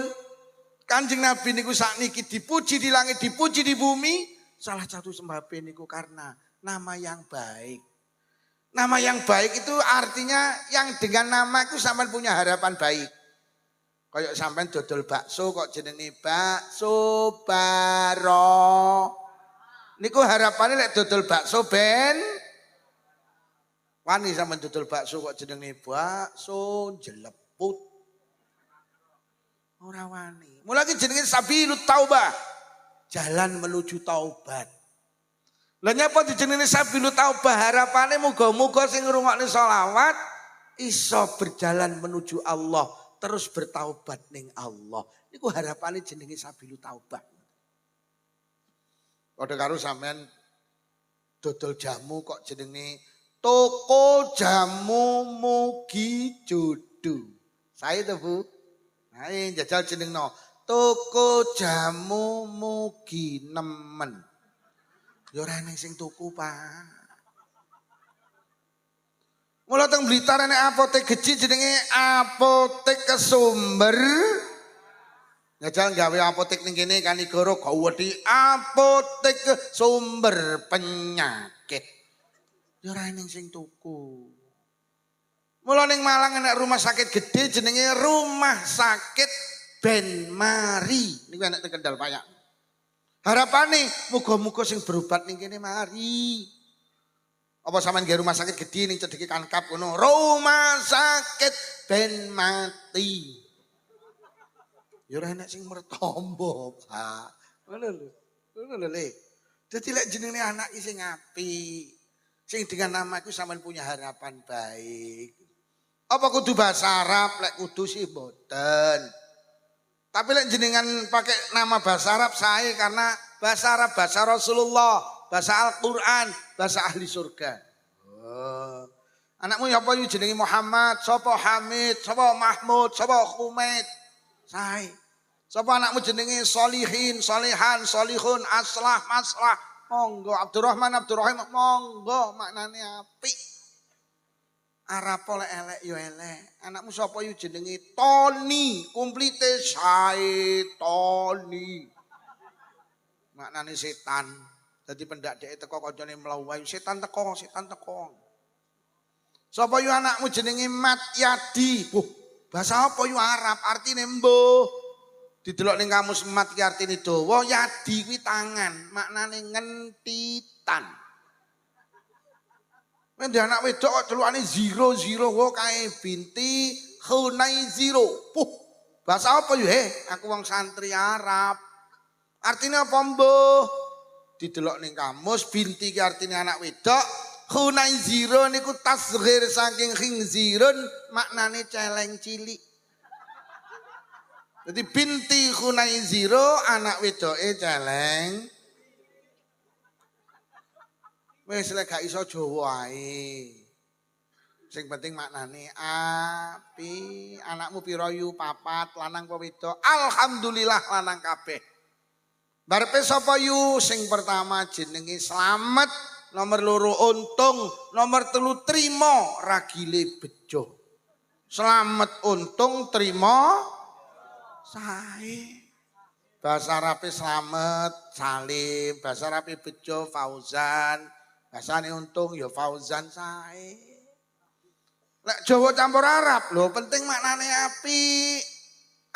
Kanjeng Nabi niku sakniki dipuji di langit, dipuji di bumi. Salah satu sebabnya niku karena nama yang baik. Nama yang baik itu artinya yang dengan nama itu sampean punya harapan baik. Kayak sampean dodol bakso kok jenenge bakso baro. Niku harapannya lek dodol bakso ben wani sampean dodol bakso kok jenenge bakso jeleput. Ora wani. Mulai jenenge sabilut taubah. Jalan menuju taubat. Lah nyapa dijenenge sabilut taubah harapane muga-muga sing ngrungokne selawat iso berjalan menuju Allah, terus bertaubat ning Allah. Niku harapane jenenge sabilut taubah. Padha karo sampean dodol jamu kok jenenge toko jamu mugi jodoh. Saya to, Bu. Nah, jajal jenengno toko jamu mugi nemen. Ya ora enek sing tuku, Pak. Mula teng Blitar enek apotek gede jenenge Apotek Kesumber. Jajal gawe apotek ning kene Kanigoro gawedi Apotek Kesumber penyakit. Ya ora enek sing tuku. Mula ning Malang enek rumah sakit gede jenenge Rumah Sakit Ben Mari. Niku enek teng Kendal Payak. Harapane muga-muga sing berobat ning kene mari. Apa sampean nggih rumah sakit gede ning cedheke Kankap ngono. Rumah Sakit Ben Mati. Ya ora enek sing mertombo, Pak. Ngono lho. Ngono lho, Le. Dadi lek jenenge anak iki sing apik. Sing dengan nama iku sampean punya harapan baik. Apa kudu bahasa Arab? Lek kudu sih boten. Tapi lek jenengan pakai nama bahasa Arab saya karena bahasa Arab bahasa Rasulullah, bahasa Al-Qur'an, bahasa ahli surga. Oh. Anakmu apa yu jenenge Muhammad, sapa Hamid, sapa Mahmud, sapa Humaid. Saya. Sapa anakmu jenenge Solihin, Solihan, Solihun, Aslah, Maslah. Monggo Abdurrahman, Abdurrahim, monggo maknane apik. Arab oleh elek yo elek. Anakmu sapa yo jenenge Tony, komplite sae Tony. Maknane setan. Dadi pendak dhek teko kancane mlayu, setan teko, setan teko. Sapa yo anakmu jenenge Mat Yadi. Bahasa apa yo Arab, artine mbuh. Didelok ning kamus mat ki artine dawa, yadi kuwi tangan, maknane ngentitan. Men anak wedok kok celukane 00 wo kae binti khunai 0. Puh, bahasa apa yo Aku wong santri Arab. Artinya apa mbuh? Didelok ning kamus binti ki artine anak wedok, khunai 0 niku tasghir saking khinzirun, maknane celeng cilik. Jadi binti khunai 0 anak wedoke celeng. Wis lek gak iso Jawa ae. Sing penting maknane api. Anakmu pira yu? 4, lanang apa wedok? Alhamdulillah lanang kabeh. Barepe sapa yu? Sing pertama jenenge Slamet, nomor 2 Untung, nomor 3 Trima ragile bejo. Slamet, Untung, Trima sae. Bahasa Arabe Slamet, Salim, bahasa Arabe bejo Fauzan. Bahasane Untung ya Fauzan sae. Lek Jawa campur Arab lho penting maknane apik.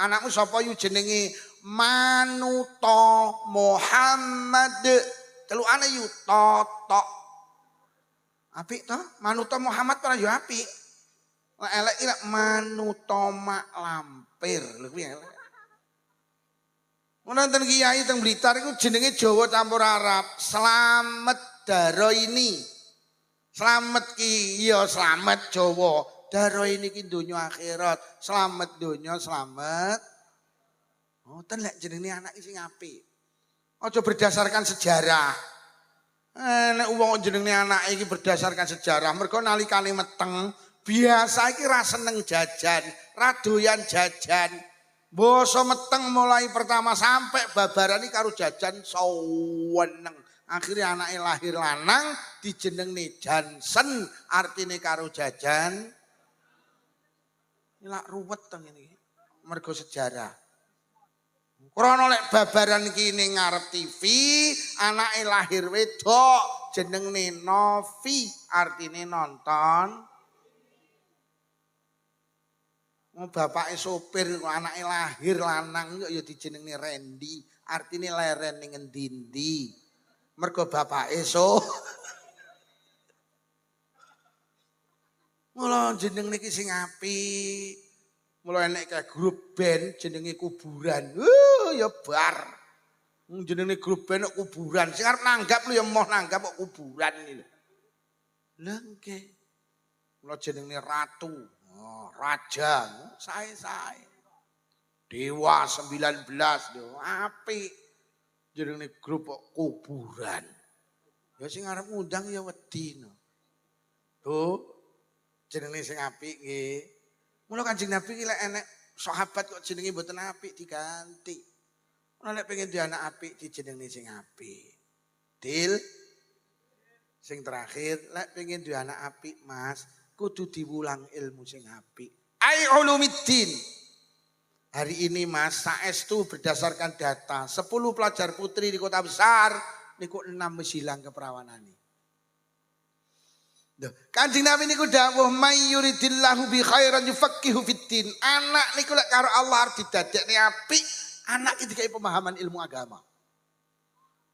Anakmu sapa yu? Jenenge Manuto Muhammad. Celukane yu Totok. Apik to? Manuto Muhammad ora yo apik. Lek elek iki Manuto Mak Lampir lho kuwi elek. Wonten kiai teng Blitar iku jenenge Jawa campur Arab, Slamet Daroini. Slamet ki ya slamet Jawa, Daroini ki donya akhirat. Slamet donya, slamet. Ngoten lek jenenge anak sing apik. Aja berdasarkan sejarah. Nek wong jenenge anak iki berdasarkan sejarah, mergo nalikane meteng biasa iki ra seneng jajan, ra doyan jajan. Boso meteng mulai pertama sampai babarani karo jajan saweneng. Akhirnya anaknya lahir lanang dijenengne Jansen, artine karo jajan. Ini lak ruwet teng ini. Mergo sejarah. Krana lek babaran kini ngarep TV, anake lahir wedok, jenengne Novi, artine nonton. Bapake sopir, anake lahir lanang ya dijenengne Randy, artine leren ning endi-endi. Mergo bapake Mula jeneng niki sing apik. Mula enek kae grup band jenenge Kuburan. Ya bar. Jenenge grup band Kuburan. Sing arep nanggap lho ya moh nanggap kok Kuburan iki lho. Lha nggih. Mula jenenge Ratu, Raja, sae-sae. Dewa 19 lho, apik. Jenenge grup Kuburan. Ya sing arep ngundang ya wedi no. Tuh, jenenge sing apik nggih. Mula Kanjeng Nabi ki lek enek sahabat kok jenenge mboten apik diganti. Mula lek pengen duwe anak apik dijenengne sing apik. Dil. Sing terakhir, lek pengen duwe anak apik, Mas, kudu diwulang ilmu sing apik. Ai ulumiddin. Hari ini Mas, saestu berdasarkan data 10 pelajar putri di kota besar niku 6 wis hilang keperawanane. Kanjeng Nabi niku dawuh may yuridillahu bi khairan yufaqihu fiddin. Anak niku lek karo Allah arep didadekne apik, anak iki dikai pemahaman ilmu agama.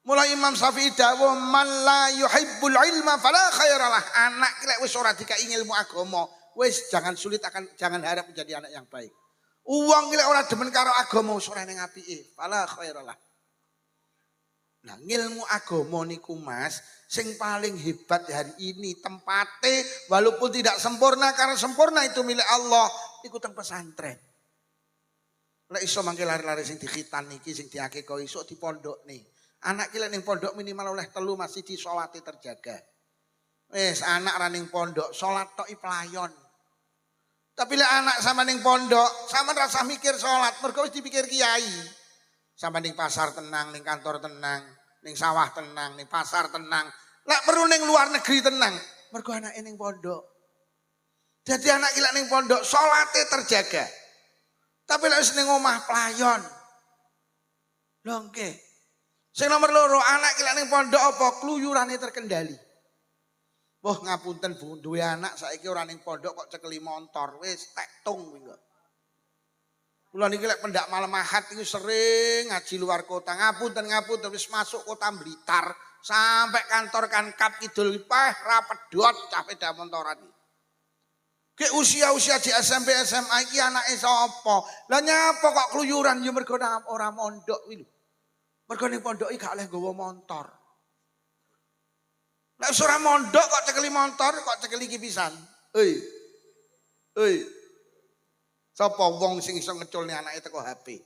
Mulai Imam Syafi'i dawuh man la yuhibbul ilma fala khairalah. Anak iki lek wis ora dikai ilmu agama, wis jangan harap menjadi anak yang baik. Uang lek ora demen karo agama wis ora ning apike, fala khairalah. Nah, ilmu agama niku Mas, sing paling hebat hari ini tempate walaupun tidak sempurna karena sempurna itu milik Allah, iku teng pesantren. Lek iso mangke lari-lari sing dikhitan niki sing diakeko iso di pondok nih. Anak ki lek ning pondok minimal oleh 3 masih di salate terjaga. Wis anak ra ning pondok salat tok pelayon. Tapi lek anak sama ning pondok, sama rasa mikir salat, mergo wis dipikir kiai. Sama ning pasar tenang, ning kantor tenang, ning sawah tenang, ning pasar tenang. Lek perlu ning luar negeri tenang, mergo anake ning pondok. Jadi anak ilak ning pondok salate terjaga. Tapi lek wis ning omah pelayon. Lho nggih. Sing nomor 2, anak ilak ning pondok apa kluyurane terkendali. Wah ngapunten Bu, duwe anak saiki ora ning pondok kok cekeli motor, wis tektung kuwi kok. Kula niki lek pendak malam Ahad niku sering ngaji luar kota. Ngapunten wis masuk kota Blitar sampai kantor Kankap Kidul peh ra pedhot cah peda montoran. Ke usia-usia di SMP SMA iki anake sapa? Lah nyapa kok kluyuran ya mergo ora mondok kuwi lho. Mergo ning pondoke gak oleh nggawa motor. Lah ora mondok kok cekeli motor, kok cekeli iki pisan. Hei. Sapa wong sing iso ngeculne anake teko HP?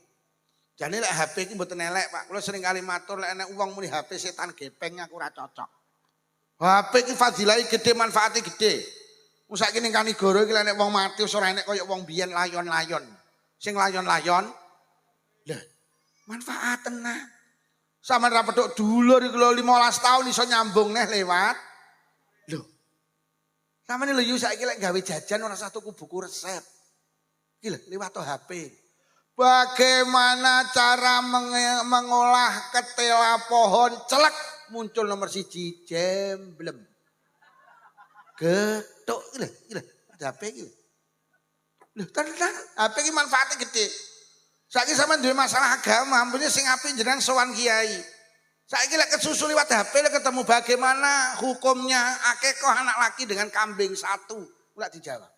Jane lek HP iki mboten elek, Pak. Kula sering kali matur lek enek wong muni HP setan gepeng aku ora cocok. HP iki fadilahe gede, manfaate gede. Wong saiki ning Kanigoro iki lek wong mati wis ora enek kaya wong biyen layon-layon. Sing layon-layon lha manfaat tenan. Sampeyan ra pedhok dulur iki lho 15 tahun iso nyambung neh lewat. Lho. Sampeyan lho yu saiki lek gawe jajan ora usah tuku buku resep. Iki lho lewat HP. Bagaimana cara mengolah ketela pohon celek muncul nomor 1 jemblem. Getuk iki lho, HP iki. Lho tenan, HP iki manfaatnya gede. Saiki sampean duwe masalah agama, ampune sing apik jenengan sowan kiai. Saiki lek kesusu liwat HP lek ketemu bagaimana hukumnya akikah anak laki dengan kambing satu, ora dijawab.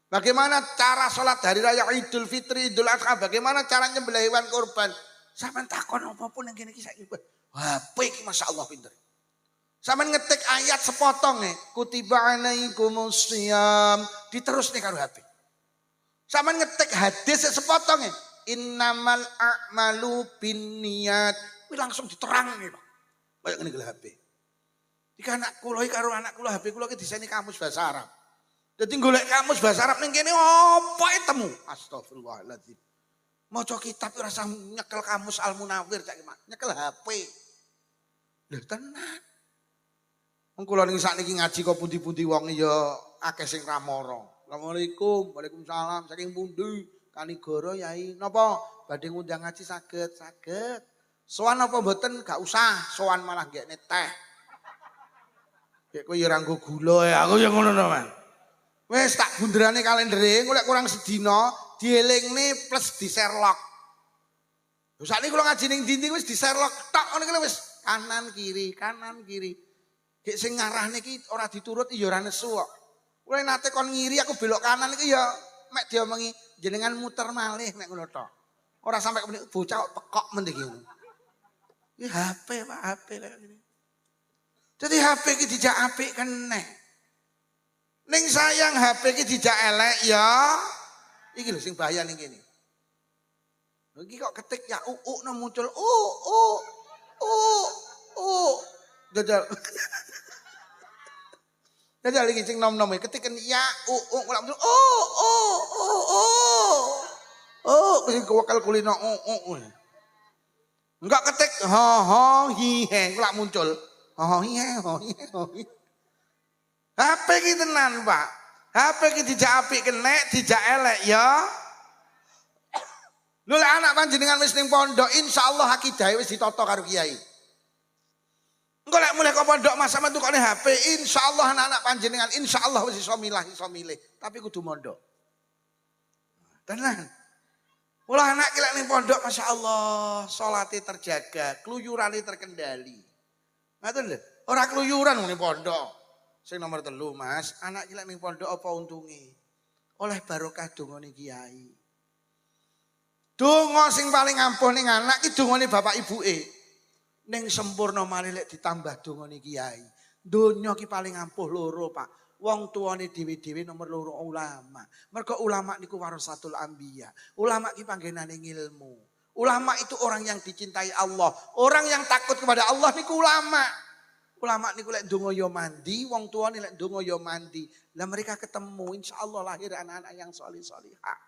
Bagaimana cara sholat hari raya Idul Fitri, Idul Adha, bagaimana cara nyembelih hewan kurban. Sampeyan takon apapun yang kene iki saiki. HP iki masyaallah pinter. Sampeyan ngetik ayat sepotong kutiba alaikumus syiyam diterus nih karo HP. Sampeyan ngetik hadis sepotong innamal a'malu binniyat kuwi langsung diterang nih Pak. Kayak ngene iki HP. Iki anak kula iki karo anak kula HP kula iki diseni kamus bahasa Arab. Dadi golek kamus bahasa Arab ning kene opo temu. Astagfirullahaladzim. Maca kitab ora usah nyekel kamus Al Munawwir cak nyekel HP. Lho tenan. Wong kula niki sakniki ngaji kok pundi-pundi wong ya akeh sing ra mara. Assalamualaikum, waalaikumsalam. Saking pundi? Kanigoro Yai. Napa badhe ngundang ngaji saged? Saged. Sowan apa mboten? Gak usah. Sowan malah nggekne teh. Kayak kowe ya ora nggo gula ya. Aku ya ngono to, Mas. Wis tak bunderane kalendere, engko lek kurang sedina dielingne plus di Sherlock. Lho sakniki kula ngaji ning ndi wis di Sherlock tok ngono iki wis kanan kiri. Gek sing ngarahne iki ora diturut ya ora nesu kok. Kowe nate kon ngiri aku belok kanan iki ya mek diomongi jenengan muter malih mek ngono tok. Ora sampai bocah kok pekok men iki. Iki HP Pak, HP lek ngene. Jadi HP iki dijak apik keneh. Ning sayang HP iki dijak elek ya. Iki lho sing bahaya ning kene. Iki kok ketik ya no muncul Jajal. Jajal iki sing nom-nom ketiken ya ora muncul sing kewakal kulino Enggak ketik ho hi he ora muncul. Ho hi he. HP ki tenan, Pak. HP ki dijak apik kenek, dijak elek ya. Lho lek anak panjenengan wis ning pondok, insyaallah akidahe wis ditata karo kiai. Engko lek mulai ke pondok Mas sampean tukane HP, insyaallah anak-anak panjenengan insyaallah wis iso milih, tapi kudu mondok. Tenan. Mula anak ki lek ning pondok masyaallah, salate terjaga, kluyurane terkendali. Ngoten lho, ora kluyuran ning pondok. Sing nomor 3 Mas, anak ki lek ning pondok apa untunge? Oleh barokah dongane kiai. Donga sing paling ampuh ning anak ki dongane bapak ibuke. Ning sempurna malih lek ditambah dongane kiai. Donya ki paling ampuh loro, Pak. Wong tuane dhewe-dhewe nomor 2 ulama. Mergo ulama niku warasatul anbiya. Ulama ki panggenane ilmu. Ulama itu orang yang dicintai Allah. Orang yang takut kepada Allah niku ulama. Ulama niku lek ndonga ya mandi, wong tuane lek ndonga ya mandi. Lah mereka ketemu insyaallah lahir anak-anak yang salih-salihah.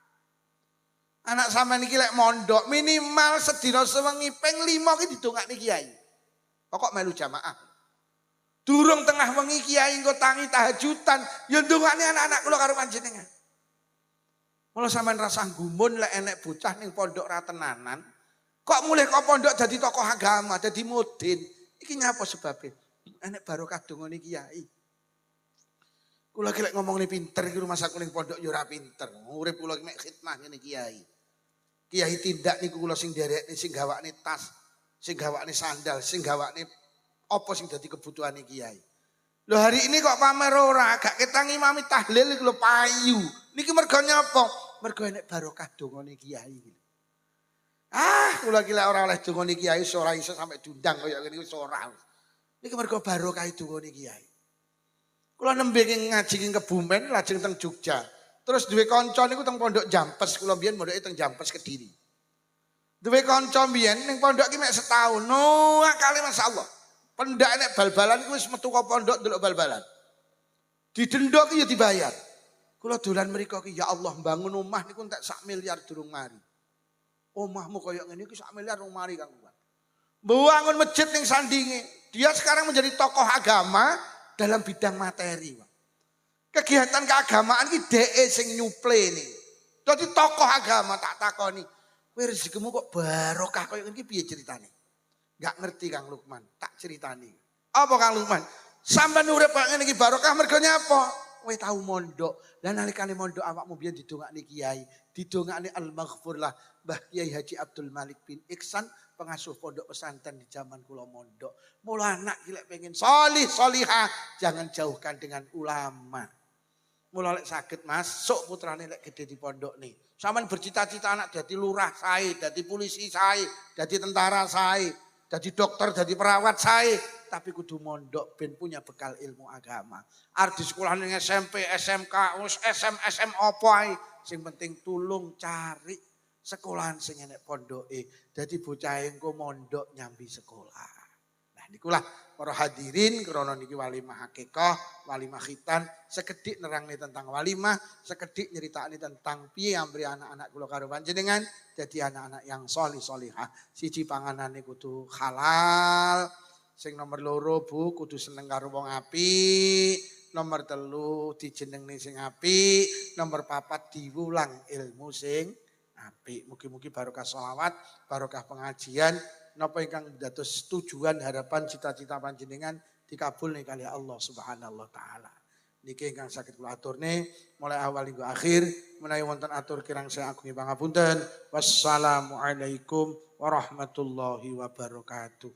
Anak sampean iki lek mondok minimal sedina sewengi ping 5 ki didongakne kiai. Pokok melu jamaah. Durung tengah wengi kiai engko tangi tahajudan ya ndongakne anak-anak kula karo panjenengan. Mula sampean rasa gumun lek enek bocah ning pondok ra tenanan, kok mulih kok pondok dadi tokoh agama, dadi mudin. Iki nyapa sebabnya? Enek barokah dongane kiai. Kula ki lek ngomongne pinter iki rumah saku ning pondok ya ora pinter. Urip kula ki mek khidmah ngene kiai. Kiai tindak niku kula sing nderekne sing gawakne tas, sing gawakne sandal, sing gawakne apa sing dadi kebutuhane kiai. Lho hari ini kok pamer ora, gak ketang imami tahlil iku lho payu. Niki mergo nyapa? Mergo enek barokah dongane kiai iki. Kula ki lek ora oleh dongane kiai ora iso sampe diundang kaya ngene wis ora. Niki mergo barokah dongane kiai. Kula nembe ngaji ing Kebumen lajeng teng Jogja. Terus duwe kanca niku teng pondok Jampes, kula mbiyen mondoke teng Jampes Kediri. Duwe kanca mbiyen ning pondok ki mek setahun. Kali masyaallah. Pendak nek bal-balan iku wis metu ka pondok ndelok bal-balan. Didenda ki ya dibayar. Kula dolan mriko ki ya Allah mbangun omah niku entek 1 miliar durung mari. Omahmu kaya ngene iki 1 miliar durung mari Kang Kuwan. Mbangun masjid ning sandinge. Dia sekarang menjadi tokoh agama dalam bidang materi. Kegiatan keagamaan ki dheke sing nyuple nih. Dadi tokoh agama tak takoni. Kowe rezekimu kok barokah kaya ngene iki piye ceritane? Gak ngerti Kang Lukman, tak ceritani. Apa Kang Lukman? Sampeyan urip kok ngene iki barokah mergo nyapa? Kowe tau mondok. Lah nalikane mondok awakmu biyen didongakne kiai, didongakne Al-Maghfur lah Mbah Kiai Haji Abdul Malik bin Iksan, pengasuh pondok pesantren di zaman kula mondok. Mula anak ki lek pengen sholih sholihah, jangan jauhkan dengan ulama. Mula lek saged masuk putrane lek gede di pondok nih. Sampeyan bercita-cita anak dadi lurah sae, dadi polisi sae, dadi tentara sae. Jadi dokter, jadi perawat saya. Tapi kudu mondok ben punya bekal ilmu agama. Arep di sekolah ning SMP, SMK, SM apa ae. Sing penting tulung cari sekolahan sing enek pondoke. Dadi bocah engko mondok nyambi sekolah. Nah nikulah para hadirin krana niki walimah hakikah, walimah khitan, sekedhik nerangne tentang walimah, sekedhik nyeritakne tentang piye ambri anak-anak kula karo panjenengan dadi anak-anak yang sholih sholihah. Siji panganane kudu halal, sing nomor 2 Bu kudu seneng karo wong apik, nomor 3 dijenengne sing apik, nomor 4 diwulang ilmu sing apik. Mugi-mugi barokah sholawat, barokah pengajian, napa ingkang dados tujuan harapan cita-cita panjenengan dikabul nih kali Allah Subhanahu wa taala. Niki ingkang saged kula aturne mulai awal hingga akhir menawi wonten atur kirang saya agungi pangapunten. Wassalamualaikum warahmatullahi wabarakatuh.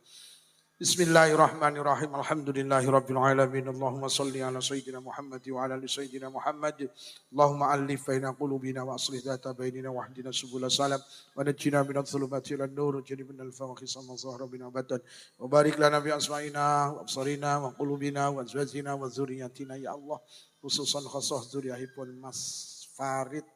Bismillahirrahmanirrahim. Alhamdulillahirabbil alamin. Allahumma shalli ala sayyidina Muhammad wa ala ali sayyidina Muhammad. Allahumma alif baina qulubina wa aslih dhata bainina wa hdina subul salam wa najjina minadh dhulumati ilan nur janibna al-fawakhis ma zahara bina badan wa barik lana bi asma'ina wa absarina wa qulubina wa azwajina wa dzurriyyatina ya Allah, khususan khassah dzurriyyahipun Mas Farid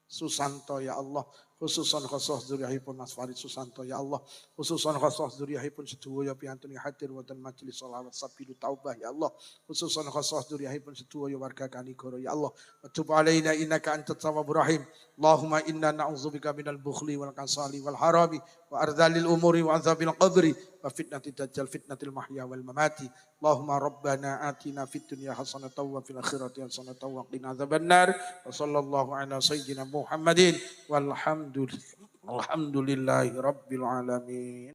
Susanto ya Allah, khususan khassah dzurriyyahipun Mas Farid Susanto ya Allah, khususan khassah dzurriyyahipun sedaya piantun hadir wonten majelis shalawat sabilu taubah ya Allah, khususan khassah dzurriyyahipun sedaya warga Kanigoro ya Allah. Tub alaina innaka antat tawwabur rahim. Allahumma inna na'udzubika minal bukhli wal kasali wal harami wa ardhalil umuri wa azabil qabri wa fitnati dajjal fitnatil mahya wal mamati. Allahumma rabbana atina fid dunya hasanatan wa fil akhirati hasanatan wa qina adzabannar. Wa sallallahu ala sayyidina Muhammadin walhamdulillahi rabbil alamin.